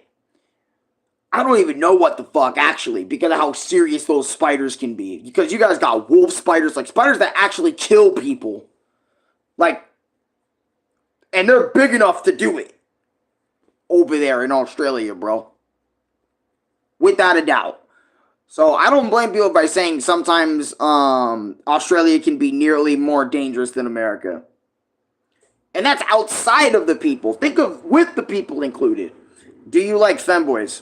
I don't even know what the fuck, actually, because of how serious those spiders can be. Because you guys got wolf spiders, like spiders that actually kill people. Like, and they're big enough to do it over there in Australia, bro. Without a doubt. So I don't blame people by saying sometimes Australia can be nearly more dangerous than America. And that's outside of the people. Think of with the people included. Do you like femboys?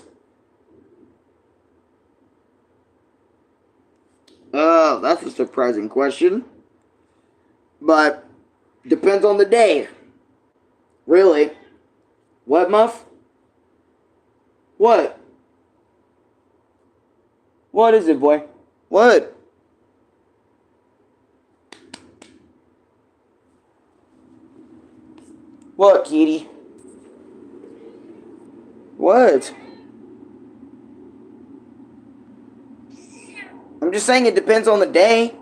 That's a surprising question. But depends on the day. Really? What, Muff? What? What is it, boy? What? What, kitty? What? I'm just saying it depends on the day.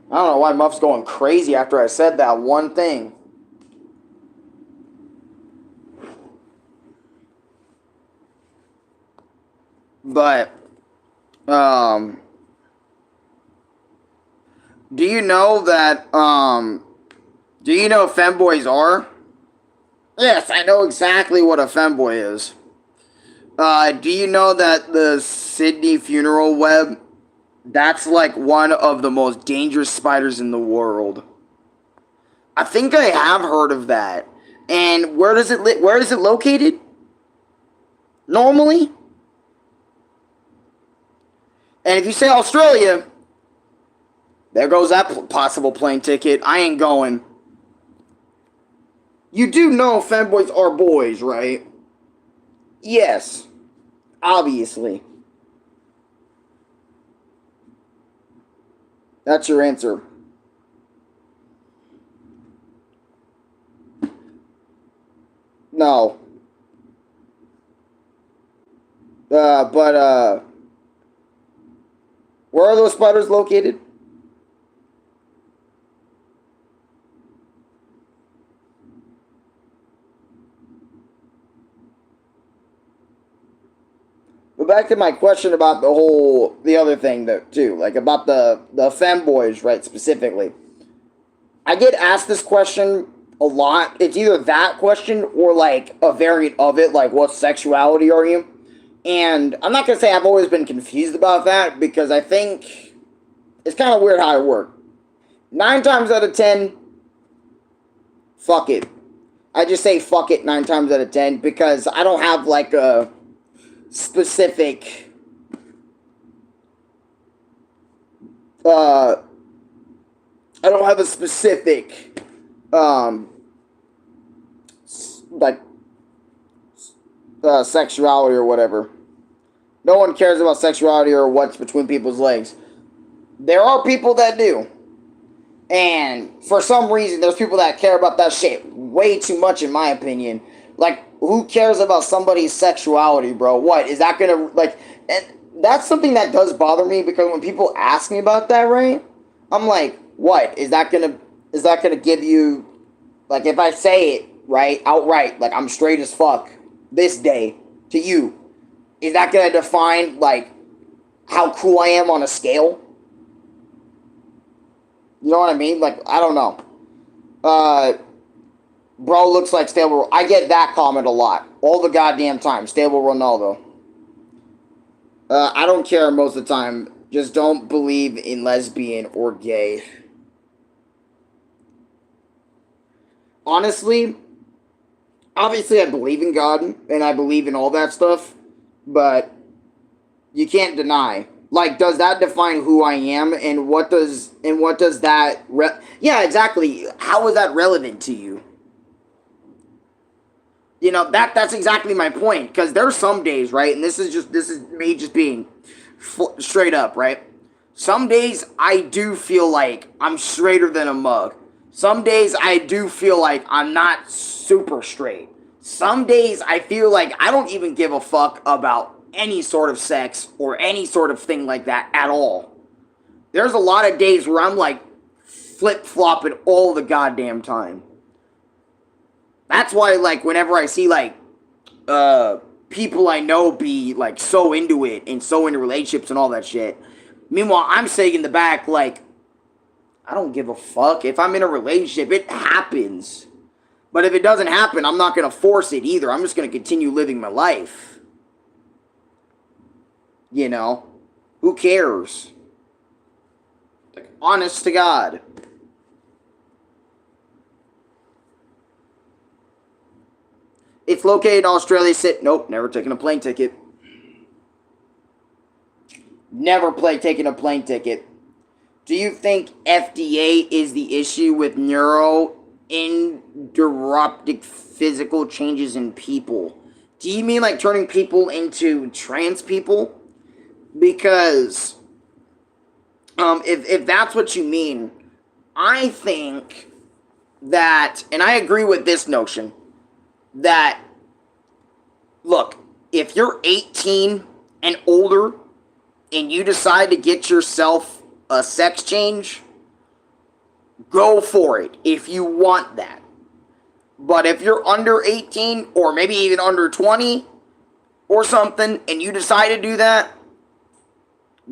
I don't know why Muff's going crazy after I said that one thing. But, do you know that, do you know what femboys are? Yes, I know exactly what a femboy is. Do you know that the Sydney funeral web, that's like one of the most dangerous spiders in the world? I think I have heard of that. And where is it located? Normally? And if you say Australia, there goes that possible plane ticket. I ain't going. You do know femboys are boys, right? Yes. Obviously. That's your answer. No. Where are those spiders located? But back to my question about the other thing though, too, like about the femboys, right, specifically. I get asked this question a lot. It's either that question or like a variant of it, like what sexuality are you? And I'm not going to say I've always been confused about that because I think it's kind of weird how it works. 9 times out of 10, fuck it. I just say fuck it 9 times out of 10 because I don't have like a specific I don't have a specific sexuality or whatever. No one cares about sexuality or what's between people's legs. There are people that do. And for some reason, there's people that care about that shit way too much, in my opinion. Like, who cares about somebody's sexuality, bro? What? Is that gonna, like... And that's something that does bother me, because when people ask me about that, right? I'm like, what? Is that gonna give you... Like, if I say it, right, outright, like, I'm straight as fuck this day to you, is that gonna define, like, how cool I am on a scale? You know what I mean? Like, I don't know. Bro looks like stable. I get that comment a lot. All the goddamn time. Stable Ronaldo. I don't care most of the time. Just don't believe in lesbian or gay. Honestly, obviously I believe in God, and I believe in all that stuff, but you can't deny. Like, does that define who I am, and what does that... Yeah, exactly. How is that relevant to you? You know, that's exactly my point, because there's some days, right, and this is me just being straight up, right? Some days I do feel like I'm straighter than a mug. Some days I do feel like I'm not super straight. Some days I feel like I don't even give a fuck about any sort of sex or any sort of thing like that at all. There's a lot of days where I'm like flip-flopping all the goddamn time. That's why, like, whenever I see, like, people I know be, like, so into it and so into relationships and all that shit. Meanwhile, I'm sitting in the back, like, I don't give a fuck. If I'm in a relationship, it happens. But if it doesn't happen, I'm not going to force it either. I'm just going to continue living my life. You know? Who cares? Like, honest to God. It's located in Australia. Nope, never taken a plane ticket. Never taken a plane ticket. Do you think FDA is the issue with neurointerrupted physical changes in people? Do you mean like turning people into trans people? Because if that's what you mean, I think that, and I agree with this notion, that, look, if you're 18 and older and you decide to get yourself a sex change, go for it if you want that. But if you're under 18 or maybe even under 20 or something and you decide to do that,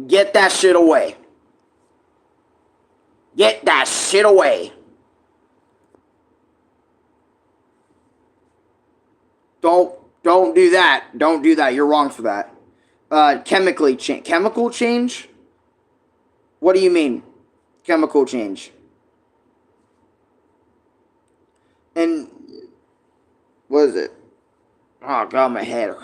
get that shit away. Get that shit away. Don't do that. Don't do that. You're wrong for that. Chemical change? What do you mean? Chemical change. And what is it? Oh god, my head. It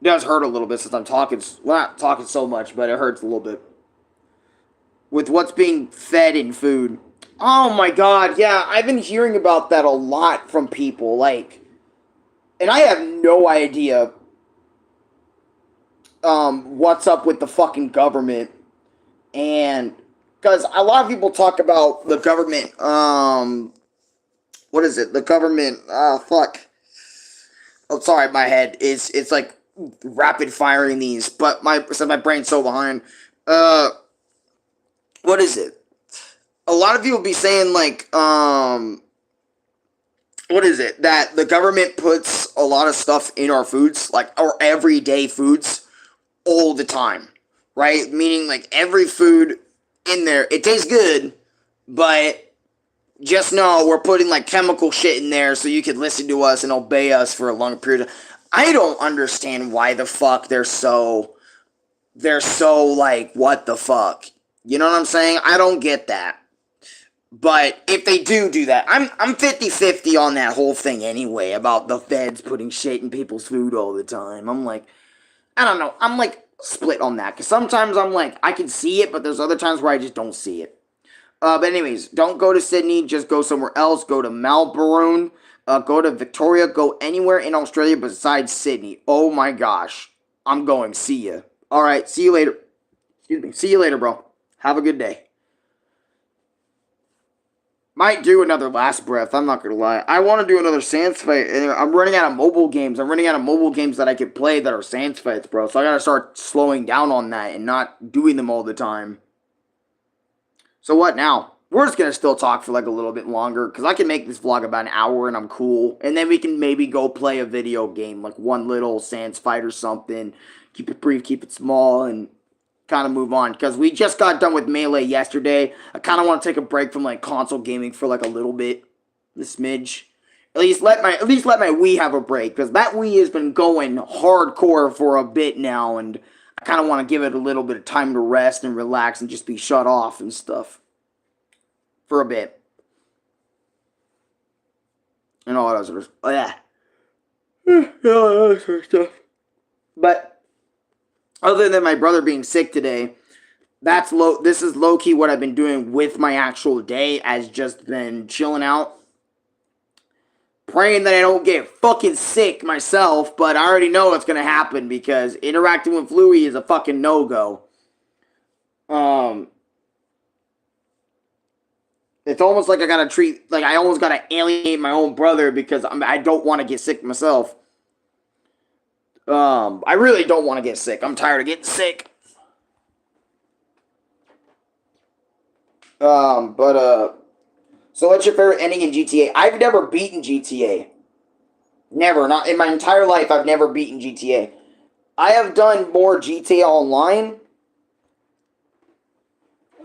does hurt a little bit since I'm talking. Well, not talking so much, but it hurts a little bit. With what's being fed in food. Oh my god, yeah, I've been hearing about that a lot from people, like, and I have no idea what's up with the fucking government. And because a lot of people talk about the government, what is it? The government, fuck. Oh, sorry, my head is, it's like rapid firing these, but my brain's so behind. What is it? A lot of people be saying, like, what is it? That the government puts a lot of stuff in our foods, like our everyday foods, all the time, right? Meaning, like, every food in there, it tastes good, but just know we're putting, like, chemical shit in there so you could listen to us and obey us for a long period of... I don't understand why the fuck they're so, like, what the fuck? You know what I'm saying? I don't get that. But if they do that, I'm 50-50 on that whole thing anyway, about the feds putting shit in people's food all the time. I'm like, I don't know, I'm like split on that, because sometimes I'm like, I can see it, but there's other times where I just don't see it. But anyways, don't go to Sydney, just go somewhere else. Go to Melbourne, go to Victoria, go anywhere in Australia besides Sydney. Oh my gosh, I'm going. See ya. Alright, see you later. Excuse me, see you later, bro. Have a good day. Might do another Last Breath, I'm not gonna lie. I want to do another Sans fight. I'm running out of mobile games. I'm running out of mobile games that I could play that are Sans fights, bro. So I gotta start slowing down on that and not doing them all the time. So what now? We're just gonna still talk for like a little bit longer, because I can make this vlog about an hour and I'm cool. And then we can maybe go play a video game, like one little Sans fight or something. Keep it brief, keep it small, and kind of move on, because we just got done with Melee yesterday. I kind of want to take a break from like console gaming for like a little bit, the smidge. At least let my Wii have a break, because that Wii has been going hardcore for a bit now, and I kind of want to give it a little bit of time to rest and relax and just be shut off and stuff for a bit. And all that other stuff. Oh yeah, all that sort of stuff. But other than my brother being sick today, this is low-key what I've been doing with my actual day, as just been chilling out. Praying that I don't get fucking sick myself, but I already know it's gonna happen, because interacting with Louie is a fucking no-go. It's almost like I almost gotta alienate my own brother, because I don't want to get sick myself. I really don't want to get sick. I'm tired of getting sick. So what's your favorite ending in GTA? I've never beaten GTA. Never. Not in my entire life, I've never beaten GTA. I have done more GTA Online.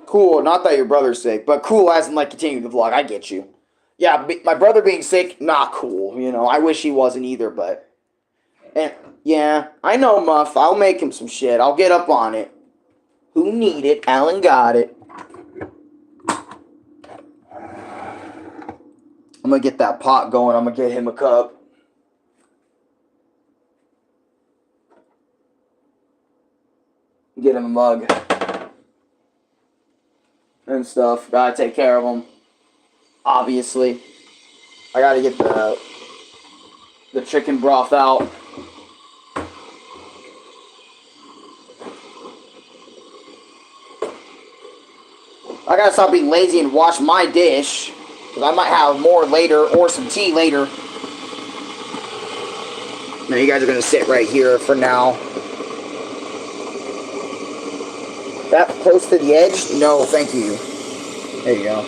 Cool, not that your brother's sick, but cool as in, like, continue the vlog. I get you. Yeah, my brother being sick, not cool. You know, I wish he wasn't either, but... And yeah, I know, Muff. I'll make him some shit. I'll get up on it. Who need it? Alan got it. I'm gonna get that pot going. I'm gonna get him a cup. Get him a mug. And stuff. Gotta take care of him. Obviously. I gotta get the chicken broth out. I gotta stop being lazy and wash my dish. Because I might have more later or some tea later. Now you guys are gonna sit right here for now. That close to the edge? No, thank you. There you go.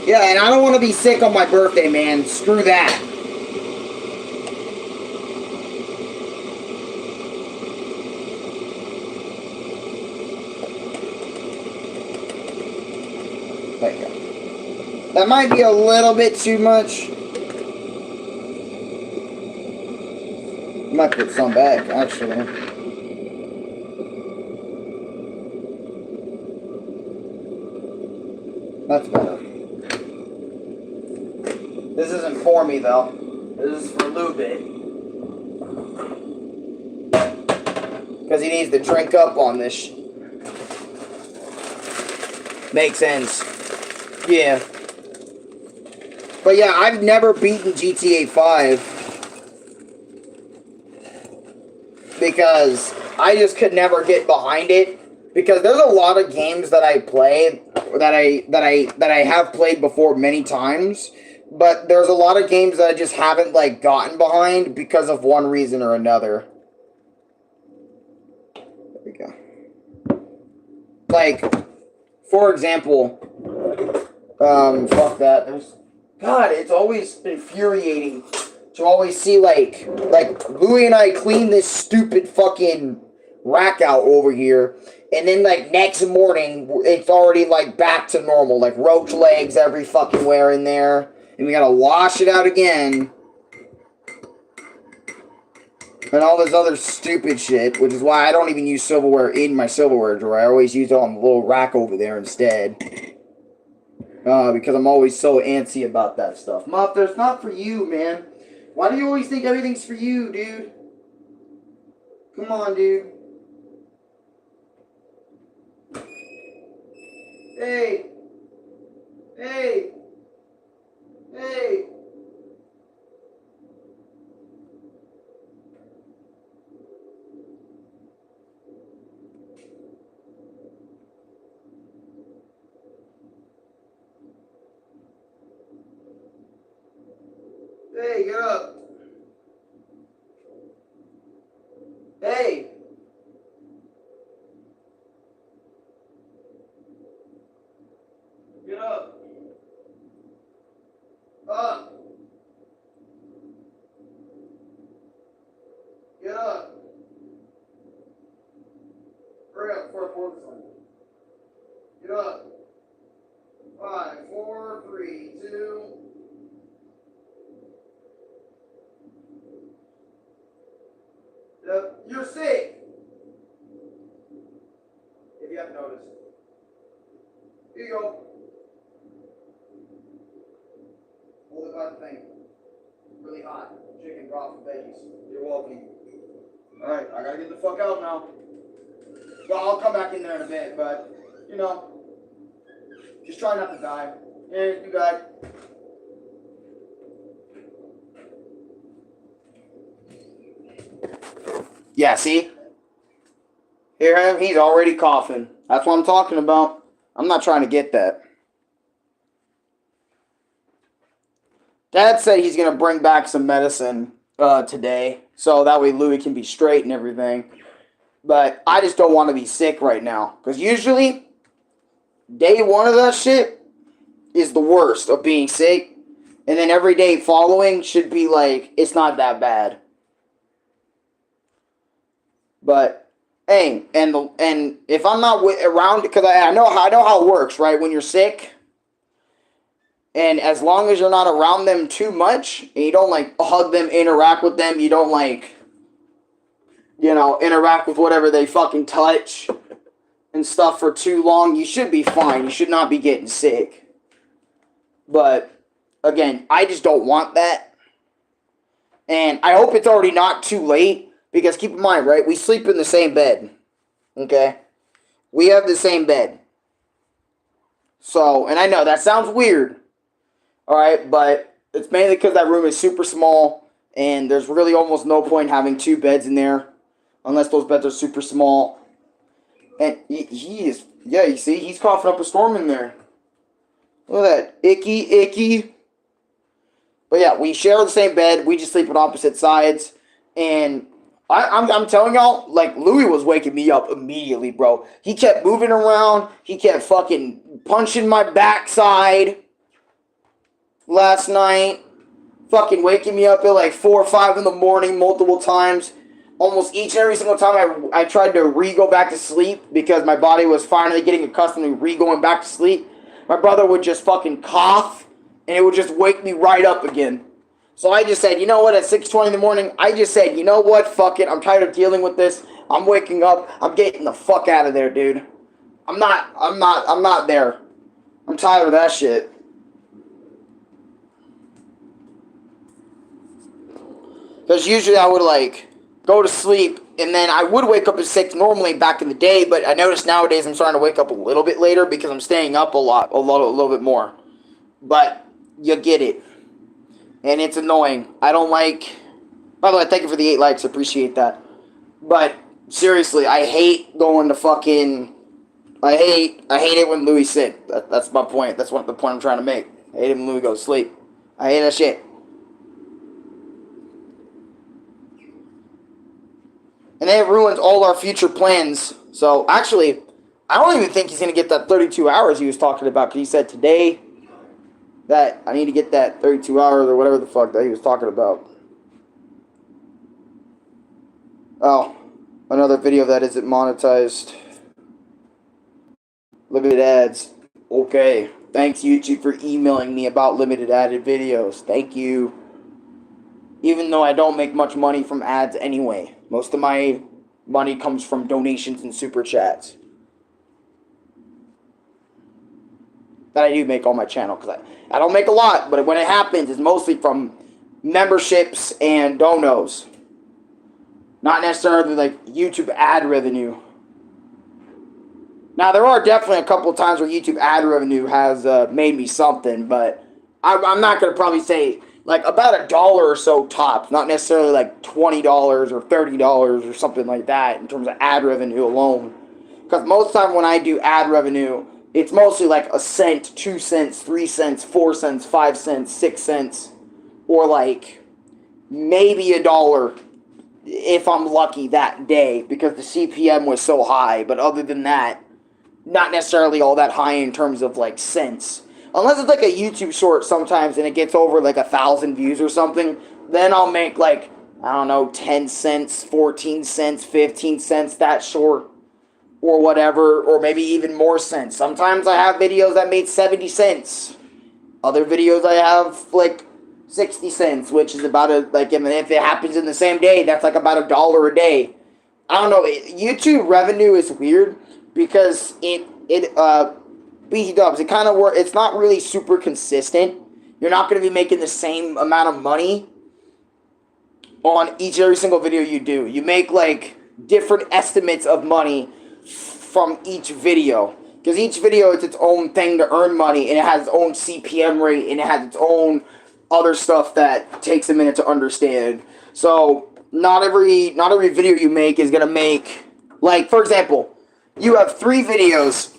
Yeah, and I don't want to be sick on my birthday, man. Screw that. There you go. That might be a little bit too much. I might put some back, actually. That's better. This isn't for me, though. This is for LUBIT. Because he needs to drink up on this. Makes sense. Yeah. But yeah, I've never beaten GTA 5. Because I just could never get behind it. Because there's a lot of games that I play that I have played before many times, but there's a lot of games that I just haven't like gotten behind because of one reason or another. There we go. Like, for example, fuck that. God, it's always infuriating to always see like Louie and I clean this stupid fucking rack out over here, and then like next morning it's already like back to normal, like roach legs every fucking where in there, and we gotta wash it out again, and all this other stupid shit, which is why I don't even use silverware in my silverware drawer. I always use it on the little rack over there instead. Because I'm always so antsy about that stuff. Muff, that's not for you, man. Why do you always think everything's for you, dude? Come on, dude. Hey. Hey. Hey. Hey, get up. Hey. Get up. Up. Get up. Hurry up before I pour this on. Get up. 5, 4, 3, 2. You're sick. If you haven't noticed. Here you go. Hold it by the thing. Really hot. Chicken broth and veggies. You're welcome. Alright, I gotta get the fuck out now. Well, I'll come back in there in a bit, but, you know, just try not to die. Yeah, you died. Yeah, see? Hear him? He's already coughing. That's what I'm talking about. I'm not trying to get that. Dad said he's going to bring back some medicine today, so that way Louie can be straight and everything. But I just don't want to be sick right now. Because usually, day one of that shit is the worst of being sick. And then every day following should be like, it's not that bad. But Hey, and if I'm not around, because I know how it works, right? When you're sick, and as long as you're not around them too much, and you don't like hug them, interact with them, you don't like, interact with whatever they fucking touch and stuff for too long, you should be fine. You should not be getting sick. But again, I just don't want that. And I hope it's already not too late, because keep in mind, right? We sleep in the same bed. Okay? We have the same bed. So, and I know that sounds weird. Alright, but it's mainly because that room is super small, and there's really almost no point having two beds in there, unless those beds are super small. And he is, yeah, you see, he's coughing up a storm in there. Look at that. Icky, icky. But yeah, we share the same bed. We just sleep on opposite sides. And I'm telling y'all, like, Louis was waking me up immediately, bro. He kept moving around. He kept fucking punching my backside last night. Fucking waking me up at like 4 or 5 in the morning multiple times. Almost each and every single time I tried to go back to sleep, because my body was finally getting accustomed to going back to sleep. My brother would just fucking cough, and it would just wake me right up again. So I just said, you know what, at 6:20 in the morning, I just said, you know what, fuck it, I'm tired of dealing with this. I'm waking up, I'm getting the fuck out of there, dude. I'm not there. I'm tired of that shit. Because usually I would, like, go to sleep, and then I would wake up at 6 normally back in the day, but I noticed nowadays I'm starting to wake up a little bit later because I'm staying up a little bit more. But you get it. And it's annoying. I don't like... By the way, thank you for the 8 likes. I appreciate that. But seriously, I hate going to fucking... I hate it when Louis sick. That's my point. That's what the point I'm trying to make. I hate it when Louis goes to sleep. I hate that shit. And it ruins all our future plans. So, actually, I don't even think he's going to get that 32 hours he was talking about. Because he said today that I need to get that 32 hours or whatever the fuck that he was talking about. Oh, another video that isn't monetized. Limited ads. Okay. Thanks, YouTube, for emailing me about limited added videos. Thank you. Even though I don't make much money from ads anyway. Most of my money comes from donations and super chats. That I do make on my channel. Because I don't make a lot, but when it happens, it's mostly from memberships and donos. Not necessarily like YouTube ad revenue. Now, there are definitely a couple of times where YouTube ad revenue has made me something, but I'm not going to probably say... like about $1 or so tops, not necessarily like $20 or $30 or something like that in terms of ad revenue alone. Because most of the time when I do ad revenue, it's mostly like a cent, 2 cents, 3 cents, 4 cents, 5 cents, 6 cents, or like maybe $1 if I'm lucky that day because the CPM was so high. But other than that, not necessarily all that high in terms of like cents. Unless it's like a YouTube short sometimes and it gets over like 1,000 views or something, then I'll make like, I don't know, 10 cents, 14 cents, 15 cents that short or whatever, or maybe even more cents. Sometimes I have videos that made 70 cents. Other videos I have like 60 cents, which is about and if it happens in the same day, that's like about $1 a day. I don't know, YouTube revenue is weird because B-dubs, it kind of works. It's not really super consistent. You're not going to be making the same amount of money on each and every single video you do. You make like different estimates of money from each video. Because each video is its own thing to earn money, and it has its own CPM rate, and it has its own other stuff that takes a minute to understand. So not every video you make is going to make, like, for example, you have 3 videos.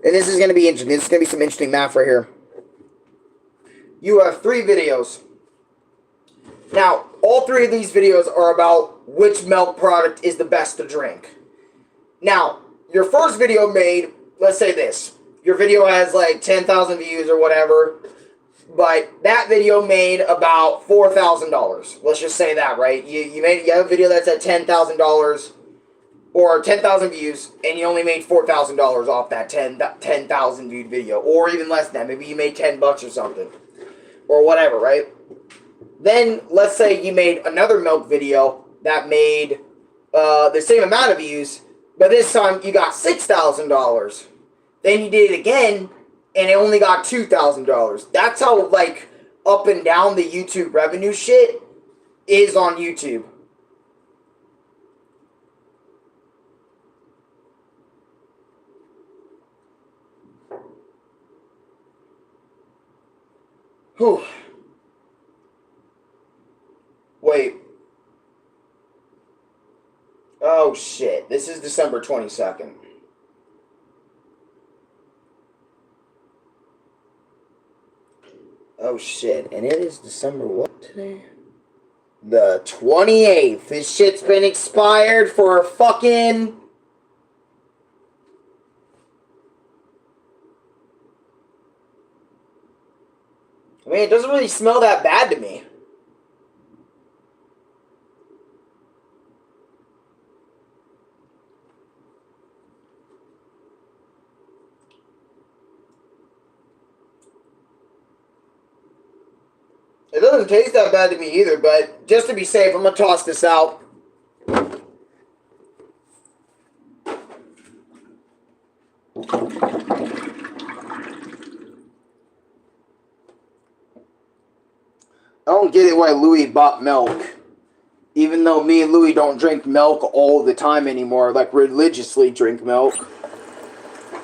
And this is going to be interesting. This is going to be some interesting math right here. You have 3 videos. Now, all 3 of these videos are about which milk product is the best to drink. Now, your first video made, let's say this. Your video has like 10,000 views or whatever. But that video made about $4,000. Let's just say that, right? You have a video that's at $10,000. or 10,000 views, and you only made $4,000 off that 10,000 viewed video, or even less than that. Maybe you made $10 or something, or whatever, right? Then let's say you made another milk video that made the same amount of views, but this time you got $6,000. Then you did it again, and it only got $2,000. That's how like up and down the YouTube revenue shit is on YouTube. Whew. Wait. Oh shit. This is December 22nd. Oh shit. And it is December what today? The 28th. This shit's been expired for fucking... I mean, it doesn't really smell that bad to me. It doesn't taste that bad to me either, but just to be safe, I'm going to toss this out. I don't get it why Louis bought milk. Even though me and Louis don't drink milk all the time anymore, like religiously drink milk.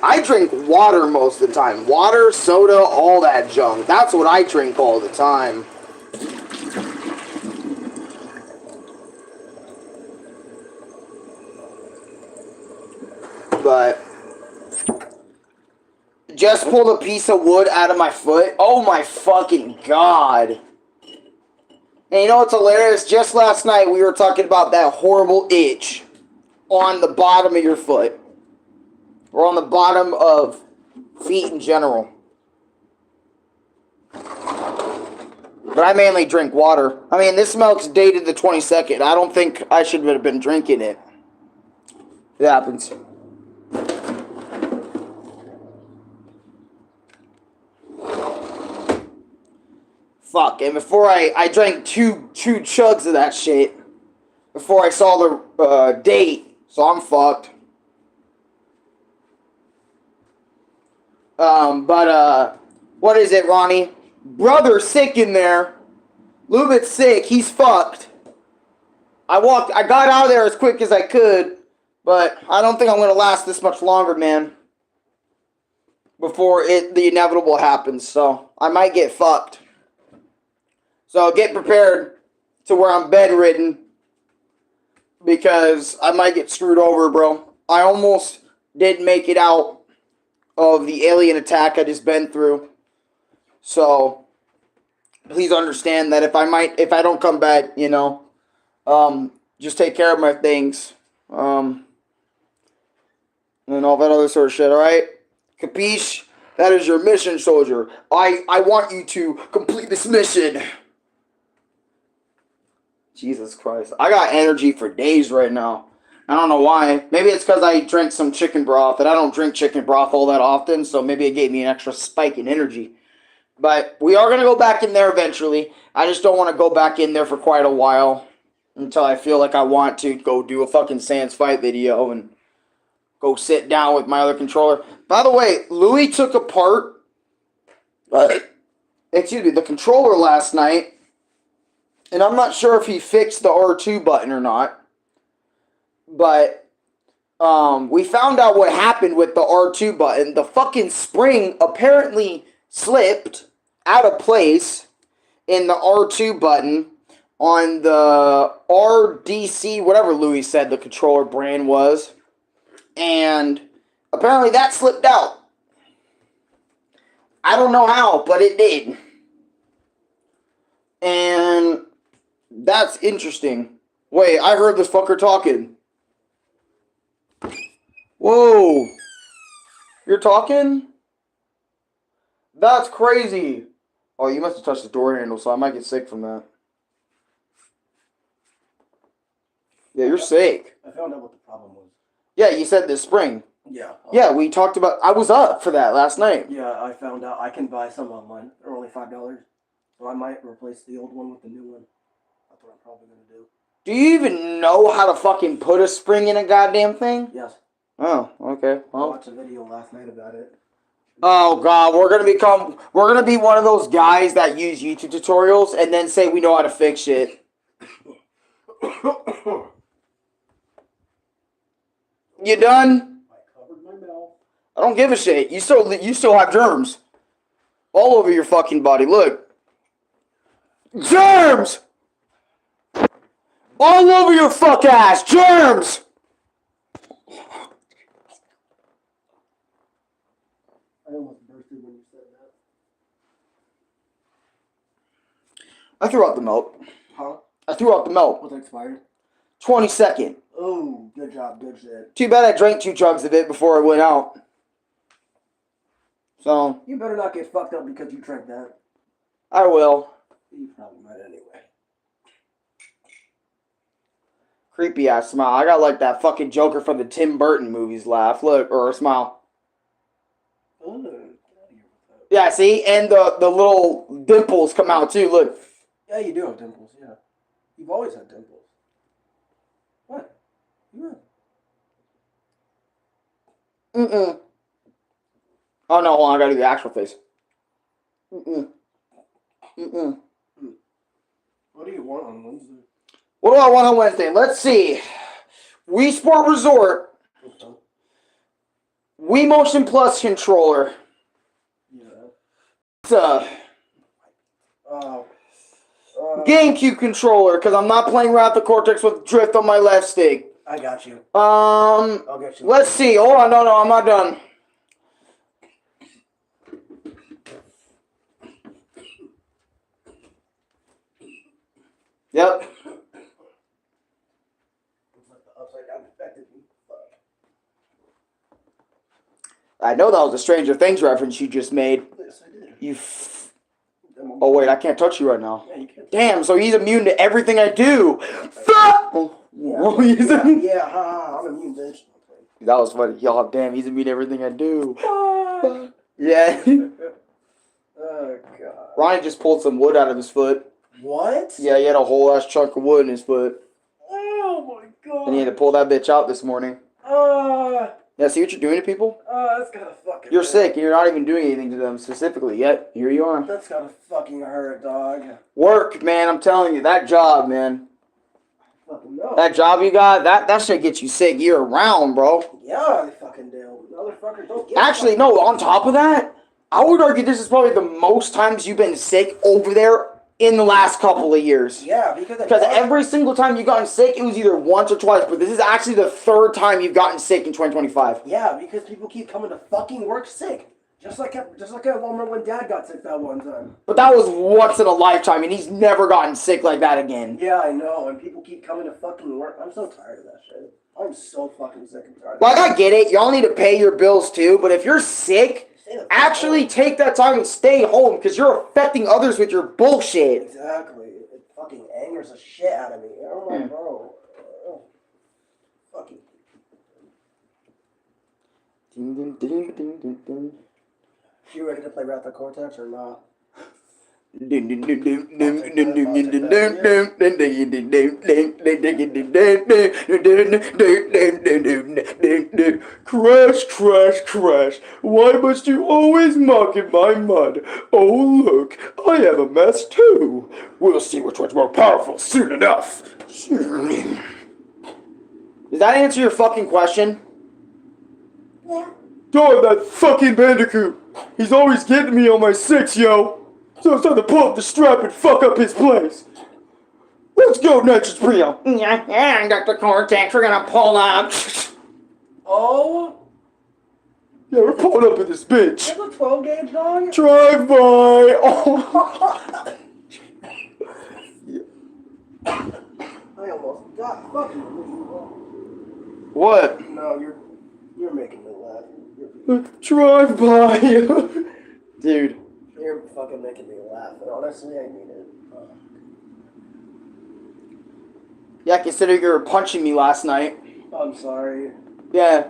I drink water most of the time. Water, soda, all that junk. That's what I drink all the time. But just pulled a piece of wood out of my foot. Oh my fucking god. And you know what's hilarious? Just last night we were talking about that horrible itch on the bottom of your foot. Or on the bottom of feet in general. But I mainly drink water. I mean, this milk's dated the 22nd. I don't think I should have been drinking it. It happens. Fuck, and before I drank two chugs of that shit before I saw the date, so I'm fucked. What is it, Ronnie? Brother's sick in there. LUBIT's sick. He's fucked. I got out of there as quick as I could, but I don't think I'm gonna last this much longer, man. Before the inevitable happens, so I might get fucked. So get prepared to where I'm bedridden, because I might get screwed over, bro. I almost didn't make it out of the alien attack I just been through. So please understand that if I don't come back, you know, just take care of my things. And all that other sort of shit, alright? Capiche? That is your mission, soldier. I want you to complete this mission. Jesus Christ. I got energy for days right now. I don't know why. Maybe it's because I drank some chicken broth, and I don't drink chicken broth all that often, so maybe it gave me an extra spike in energy. But we are going to go back in there eventually. I just don't want to go back in there for quite a while until I feel like I want to go do a fucking Sans fight video and go sit down with my other controller. By the way, Louis took apart the controller last night. And I'm not sure if he fixed the R2 button or not. But we found out what happened with the R2 button. The fucking spring apparently slipped out of place in the R2 button on the RDC, whatever Louis said the controller brand was. And apparently that slipped out. I don't know how, but it did. And that's interesting. Wait, I heard this fucker talking. Whoa. You're talking? That's crazy. Oh, you must have touched the door handle, so I might get sick from that. Yeah, you're sick. I found out what the problem was. Yeah, you said this spring. Yeah. Yeah, we talked about... I was up for that last night. Yeah, I found out I can buy some online. They're only $5. So I might replace the old one with the new one. That's what I'm probably going to do. Do you even know how to fucking put a spring in a goddamn thing? Yes. Oh, okay. I Well. watched a video last night about it. Oh god, we're gonna be one of those guys that use YouTube tutorials and then say we know how to fix shit. You done? I covered my mouth. I don't give a shit. You still have germs all over your fucking body. Look, germs all over your fuck ass. Germs. I almost bursted when you said that. I threw out the milk. Huh? I threw out the milk. What's expired? 22nd. Oh, good job, good shit. Too bad I drank 2 jugs of it before I went out. So. You better not get fucked up because you drank that. I will. You probably might anyway. Creepy ass smile. I got like that fucking Joker from the Tim Burton movies laugh. Look, or a smile. Yeah, see? And the little dimples come out too. Look. Yeah, you do have dimples, yeah. You've always had dimples. What? Yeah. Mm-mm. Oh, no, hold on. I gotta do the actual face. Mm-mm. Mm-mm. What do you want on Wednesday? What do I want on Wednesday? Let's see. Wii Sport Resort. Okay. Wii Motion Plus controller. Yeah. It's a GameCube controller, because I'm not playing Wrath of Cortex with drift on my left stick. I got you. I'll get you. Let's see. Hold on. No, I'm not done. Yep. I know that was a Stranger Things reference you just made. Yes, I did. Oh, wait, I can't touch you right now. Yeah, you can't. Damn, so he's immune to everything I do. I'm immune, bitch. That was funny. Y'all, damn, he's immune to everything I do. Yeah. Oh, God. Ryan just pulled some wood out of his foot. What? Yeah, he had a whole ass chunk of wood in his foot. Oh, my God. And he had to pull that bitch out this morning. Yeah, see what you're doing to people? That's gotta fucking You're hurt. sick, and you're not even doing anything to them specifically yet. Here you are. That's gotta fucking hurt, dog. Work, man, I'm telling you. That job, man. Fucking no. That job you got, that shit gets you sick year round, bro. Yeah, they fucking do. Motherfuckers don't get Actually, no, on top of that, I would argue this is probably the most times you've been sick over there in the last couple of years. Yeah, because every single time you've gotten sick, it was either once or twice, but this is actually the 3rd time you've gotten sick in 2025. Yeah, because people keep coming to fucking work sick. Just like I remember when Dad got sick that one time. But that was once in a lifetime, and he's never gotten sick like that again. Yeah, I know, and people keep coming to fucking work. I'm so tired of that shit. I'm so fucking sick and tired of Like, I get it. Y'all need to pay your bills too, but if you're sick, actually take that time and stay home, because you're affecting others with your bullshit. Exactly. It fucking angers the shit out of me. I'm like, bro. Fucking. Ding, ding, ding, ding, ding, ding. You ready to play Wrath of Cortex or not? Crash, crash, crash. Why must you always muck in my mud? Oh, look, I have a mess too. We'll see which one's more powerful soon enough. Does that answer your fucking question? Yeah. Dog, that fucking bandicoot. He's always getting me on my 6, yo. So it's time to pull up the strap and fuck up his place. Let's go, Nature's Brio. Yeah, Dr. Cortex, we're gonna pull up. Oh? Yeah, we're pulling up in this bitch. That's a 12 gauge dog? Drive by. Oh. I almost died. Fuck you. What? No, you're making me laugh. Drive by. Dude. You're fucking making me laugh. And honestly, I mean it. Yeah, consider you were punching me last night. I'm sorry. Yeah.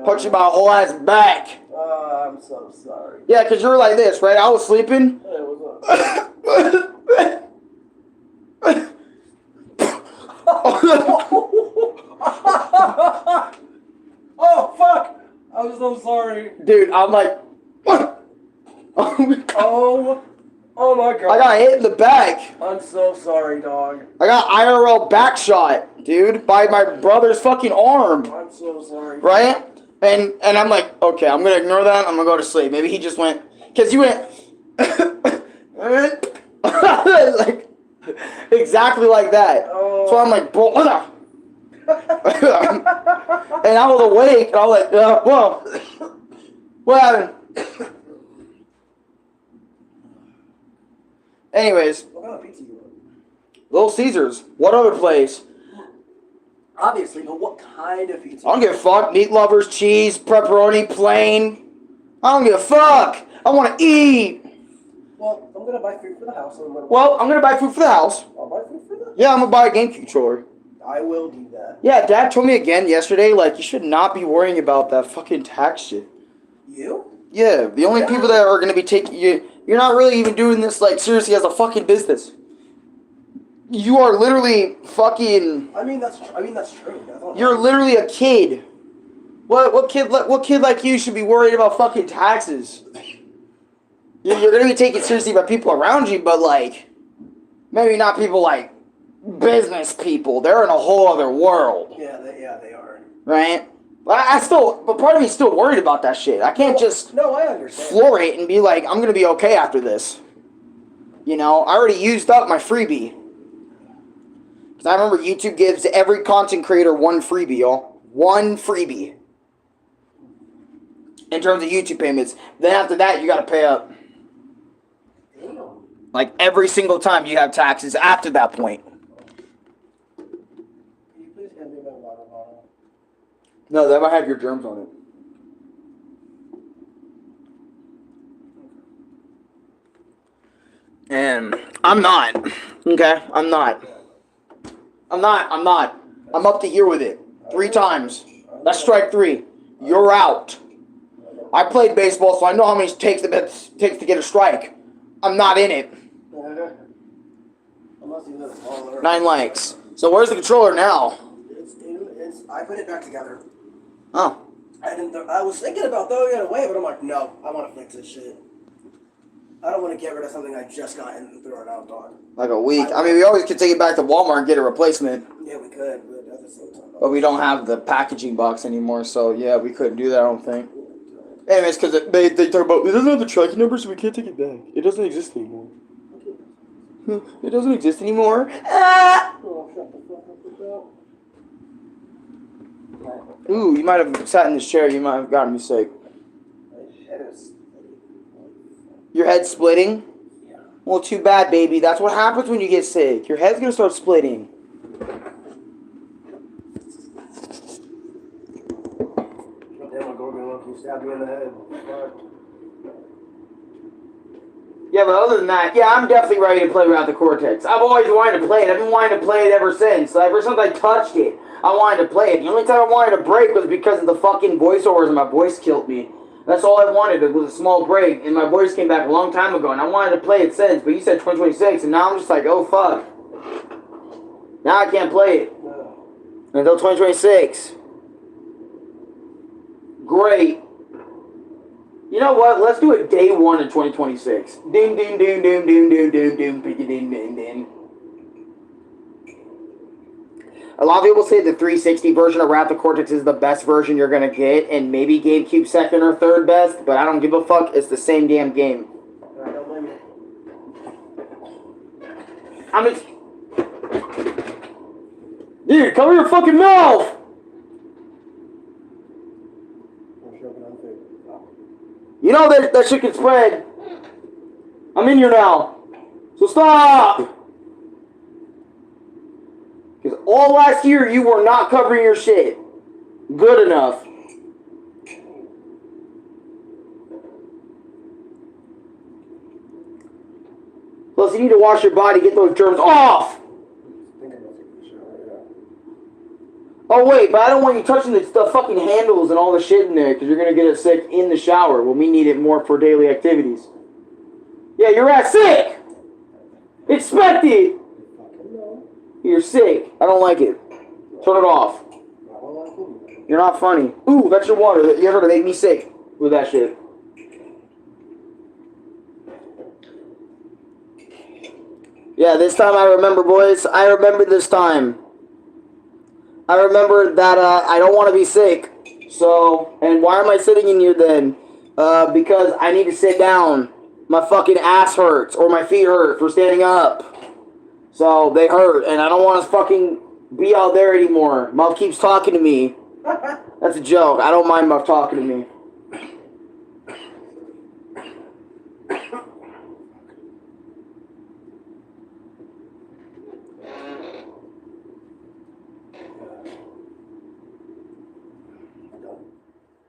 Punching my whole ass back. I'm so sorry. Yeah, because you were like this, right? I was sleeping. Hey, what's up? Oh, fuck! I'm so sorry. Dude, I'm like... Oh my god. I got hit in the back. I'm so sorry, dog. I got IRL back shot, dude, by my brother's fucking arm. I'm so sorry. Right? And I'm like, okay, I'm gonna ignore that. I'm gonna go to sleep. Maybe he just went, cause you went, like exactly like that. Oh. So I'm like, bro, and I was awake, and I was like, whoa, what happened? Anyways, What kind of pizza you want? Little Caesars. What other place? Obviously, but what kind of pizza? I don't give a fuck. Meat lovers, cheese, pepperoni, plain. I don't give a fuck. I want to eat. Well, I'm gonna buy food for the house. Well, I'm gonna buy food for the house. I'll buy food for the. Yeah, I'm gonna buy a game controller. I will do that. Yeah, Dad told me again yesterday, like, you should not be worrying about that fucking tax shit. You? Yeah, the only people that are gonna be taking you, you're not really even doing this, like, seriously as a fucking business. You are literally fucking. I mean that's true. You're literally a kid. What kid like you should be worried about fucking taxes? You're gonna be taken seriously by people around you, but like, maybe not people like business people. They're in a whole other world. Yeah, they are. Right? But part of me's still worried about that shit. I can't just I understand. floor it and be like, I'm gonna be okay after this. You know, I already used up my freebie. Because I remember YouTube gives every content creator one freebie, y'all. One freebie. In terms of YouTube payments. Then after that, you gotta pay up. Damn. Like every single time you have taxes after that point. Can you please hand me that water bottle? No, that might have your germs on it. And I'm not. Okay? I'm not. I'm up to here with it. 3 times. That's strike 3. You're out. I played baseball, so I know how many takes it takes to get a strike. I'm not in it. Unless you live smaller. 9 likes. So where's the controller now? I put it back together. Oh. I was thinking about throwing it away, but I'm like, no, I want to fix this shit. I don't want to get rid of something I just got and throw it out, dog. Like a week. I mean, we always could take it back to Walmart and get a replacement. Yeah, we could, but at the same time. But we don't have the packaging box anymore, so yeah, we couldn't do that, I don't think. Anyways, because they talk about, it doesn't have the tracking number, so we can't take it back. It doesn't exist anymore. It doesn't exist anymore. Ah! Oh, shut the fuck up with that. Ooh, you might have sat in this chair, you might have gotten me sick. My head is... Your head's splitting? Yeah. Well, too bad, baby. That's what happens when you get sick. Your head's gonna start splitting. Damn, my Gorgon monkey stabbed me in the head. Fuck. Yeah, but other than that, yeah, I'm definitely ready to play around the Cortex. I've always wanted to play it. I've been wanting to play it ever since. Like, ever since I touched it, I wanted to play it. The only time I wanted to break was because of the fucking voiceovers and my voice killed me. That's all I wanted was a small break, and my voice came back a long time ago, and I wanted to play it since, but you said 2026, and now I'm just like, oh, fuck. Now I can't play it. No. Until 2026. Great. You know what? Let's do it day 1 of 2026. Ding, ding, ding, ding, ding, ding, ding, ding, ding, ding, ding, ding. A lot of people say the 360 version of Wrath of Cortex is the best version you're going to get, and maybe GameCube second or third best, but I don't give a fuck. It's the same damn game. I don't blame you. I mean... Dude, cover your fucking mouth! I'm choking on food. You know that shit can spread. I'm in here now. So stop! Because all last year you were not covering your shit. Good enough. Plus you need to wash your body, get those germs off! Oh wait, but I don't want you touching the fucking handles and all the shit in there because you're gonna get it sick in the shower when we need it more for daily activities. Yeah, you're at sick. Expect it. You're sick. I don't like it. Turn it off. You're not funny. Ooh, that's your water. You're gonna make me sick with that shit. Yeah, this time I remember, boys. I remember this time. I remember that I don't want to be sick. So, and why am I sitting in here then? Because I need to sit down. My fucking ass hurts, or my feet hurt for standing up. So, they hurt, and I don't want to fucking be out there anymore. Muff keeps talking to me. That's a joke. I don't mind Muff talking to me.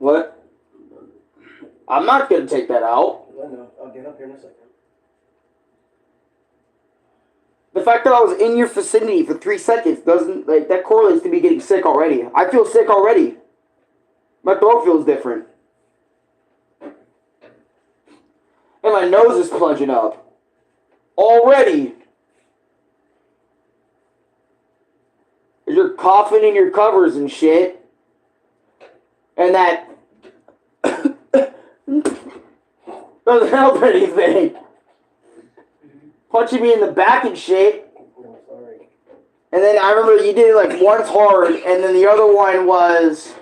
What? I'm not going to take that out. No, I'll get up here in a second. The fact that I was in your vicinity for 3 seconds doesn't, like, that correlates to me getting sick already. I feel sick already. My throat feels different. And my nose is plunging up. Already. You're coughing in your covers and shit. And that doesn't help anything. Punching me in the back and shit. No, sorry. And then I remember you did it like once hard, and then the other one was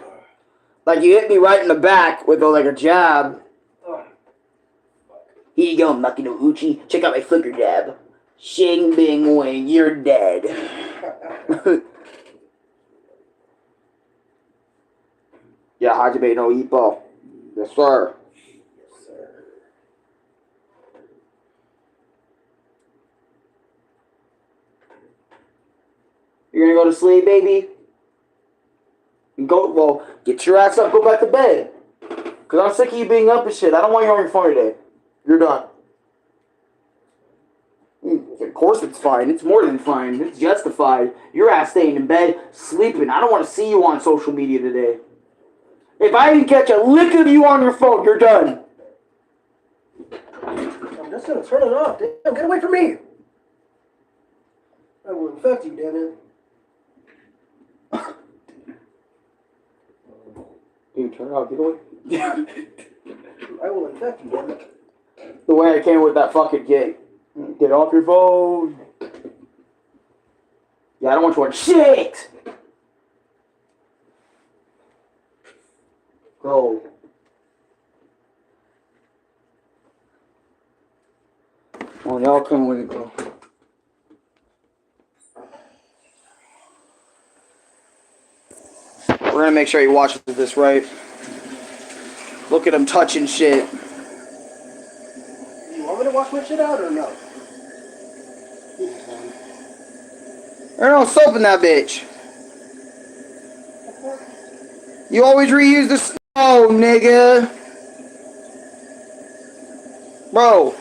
like you hit me right in the back with like a jab. Here you go, Maki no Uchi. Check out my flicker jab. Shing bing wing, you're dead. Yeah, Hajime no Ippo. Yes, sir. Yes, sir. You're gonna go to sleep, baby? Well, get your ass up, go back to bed. Cause I'm sick of you being up and shit. I don't want you on your phone today. You're done. Of course it's fine. It's more than fine. It's justified. Your ass staying in bed, sleeping. I don't want to see you on social media today. If I even catch a lick of you on your phone, you're done. I'm just gonna turn it off. Damn, get away from me! I will infect you, damn it. You turn it off, get away. I will infect you, damn it. The way I came with that fucking gig. Get off your phone. Yeah, I don't want you on shit. Go. Oh, y'all come with it, bro. We're gonna make sure you watch this right. Look at him touching shit. You want me to wash my shit out or no? There's no soap in that bitch. You always reuse this. Oh, nigga. Bro,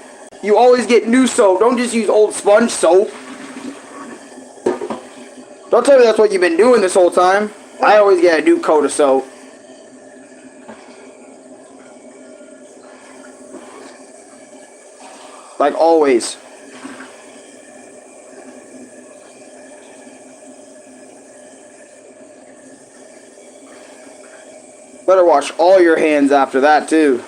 you always get new soap. Don't just use old sponge soap. Don't tell me that's what you've been doing this whole time. I always get a new coat of soap. Like always. Better wash all your hands after that, too.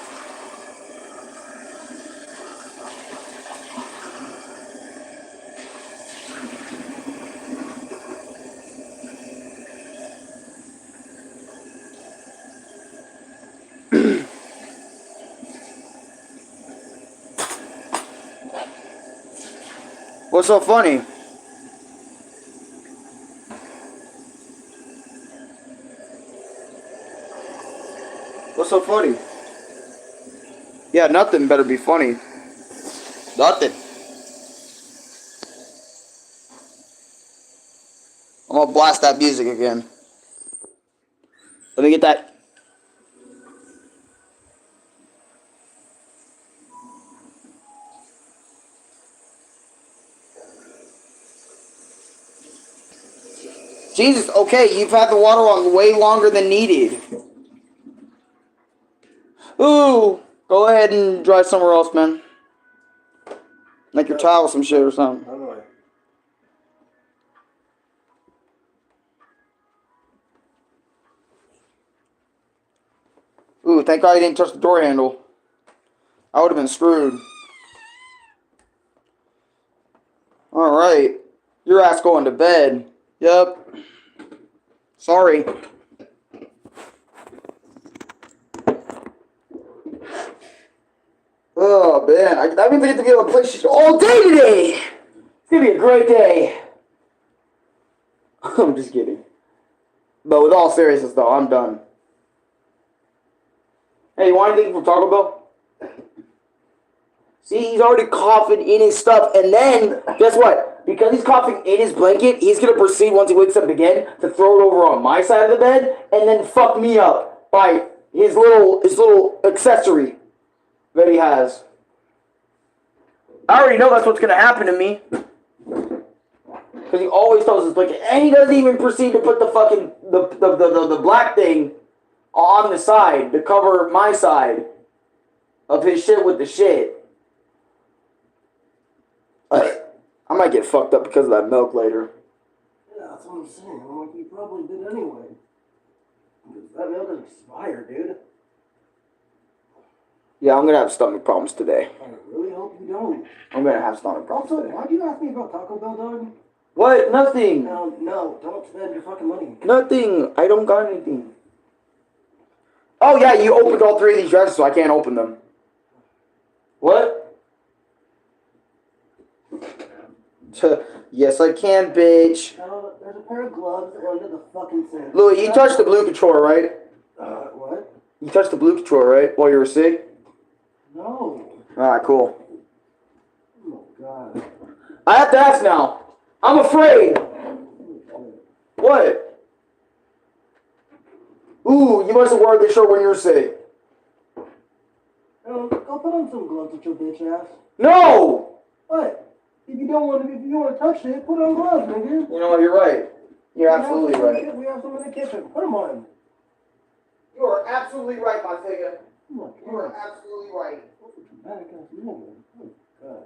What's so funny? What's so funny? Yeah, nothing better be funny. Nothing. I'm gonna blast that music again. Let me get that. Jesus, okay, you've had the water on way longer than needed. Ooh, go ahead and dry somewhere else, man. Like your towel, some shit or something. Ooh, thank God you didn't touch the door handle. I would have been screwed. Alright. Your ass going to bed. Yep. Sorry. Oh, man. That means I get to be able to play shit all day today. It's going to be a great day. I'm just kidding. But with all seriousness, though, I'm done. Hey, you want anything from Taco Bell? See, he's already coughing in his stuff. And then, guess what? Because he's coughing in his blanket, he's going to proceed, once he wakes up again, to throw it over on my side of the bed and then fuck me up by his little accessory that he has. I already know that's what's going to happen to me. Because he always throws his blanket. And he doesn't even proceed to put the fucking, the black thing on the side to cover my side of his shit with the shit. I might get fucked up because of that milk later. Yeah, that's what I'm saying. I'm like, you probably did anyway. That milk is expired, dude. Yeah, I'm gonna have stomach problems today. I really hope you don't. I'm gonna have stomach problems Also, today. why'd you ask me about Taco Bell, dog? What? Nothing. No, don't spend your fucking money. Nothing. I don't got anything. Oh yeah, you opened all three of these dresses, so I can't open them. What? Yes, I can, bitch. There's a pair of gloves under the fucking sink. Louis, you touched the blue controller, right? What? You touched the blue controller, right? While you were sick? No. Alright, cool. Oh, God. I have to ask now. I'm afraid. What? Ooh, you must have worn this shirt when you were sick. Go put on some gloves with your bitch ass. No! What? If you want to touch it, put on gloves, nigga. You know what? You're right. You're absolutely right. We have some in the kitchen. Put them on. You are absolutely right, my figure. Oh, You are absolutely right. Dramatic ass woman. Oh, God.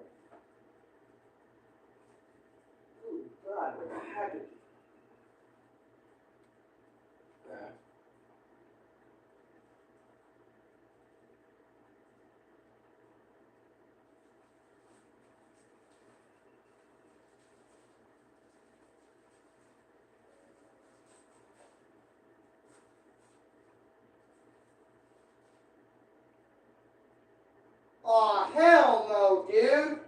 Oh, God, what the heck? Aw, hell no, dude.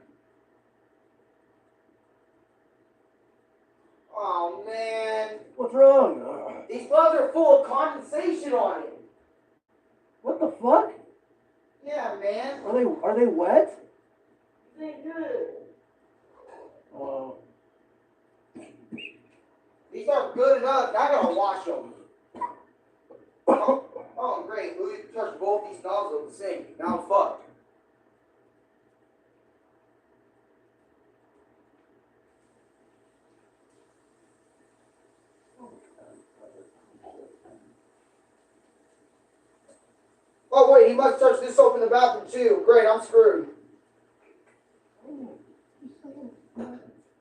Oh, man. What's wrong? These gloves are full of condensation on it. What the fuck? Yeah, man. Are they wet? This ain't good. These aren't good enough. I gotta wash them. Oh, great. Louis touched both these nozzles at the sink. Now I'm fucked. Oh, wait, he must touch this soap in the bathroom, too. Great, I'm screwed.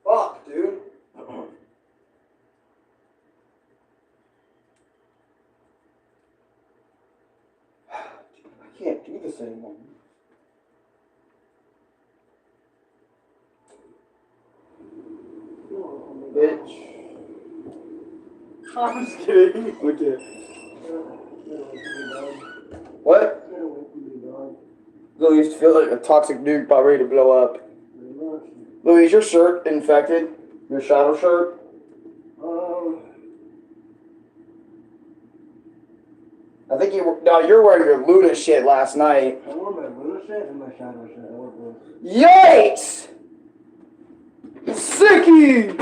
Fuck, dude. I can't do this anymore. Bitch. I'm just kidding. Okay. What? Louis feels like a toxic nuke about ready to blow up. Louis, is your shirt infected? Your shadow shirt? I think you're wearing your Luna shit last night. I wore my Luna shit and my shadow shit. I wore both. Yikes! Sicky!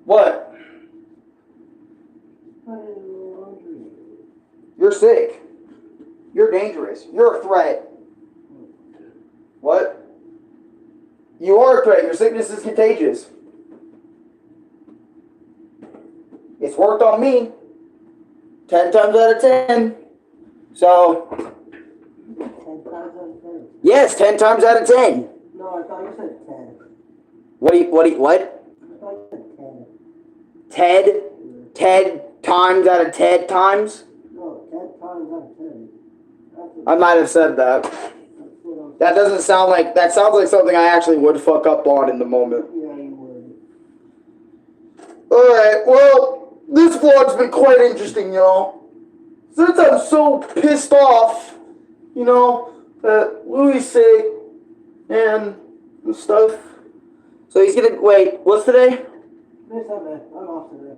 What? You're sick. You're dangerous. You're a threat. What? You are a threat. Your sickness is contagious. worked on me. 10 times out of 10. So, 10 times out of 10. yes, 10 times out of 10. No, I thought you said 10. What? I thought you said 10. Ted? 10 times out of 10 times? No, 10 times out of 10. I might have said that. That doesn't sound like, that sounds like something I actually would fuck up on in the moment. Yeah, you would. Alright, well, this vlog's been quite interesting, y'all. Since I'm so pissed off, you know, that Louis sick and stuff. So he's gonna, wait, what's today? It's Sunday. I'm off today.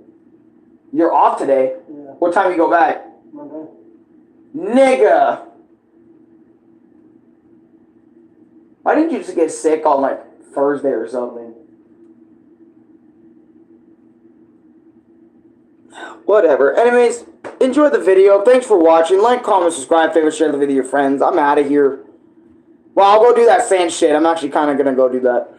You're off today? Yeah. What time you go back? Monday. Nigga! Why didn't you just get sick on, like, Thursday or something? Whatever. Anyways, enjoy the video. Thanks for watching. Like, comment, subscribe, favorite, share the video with your friends. I'm out of here. Well, I'll go do that sand shit. I'm actually kind of going to go do that.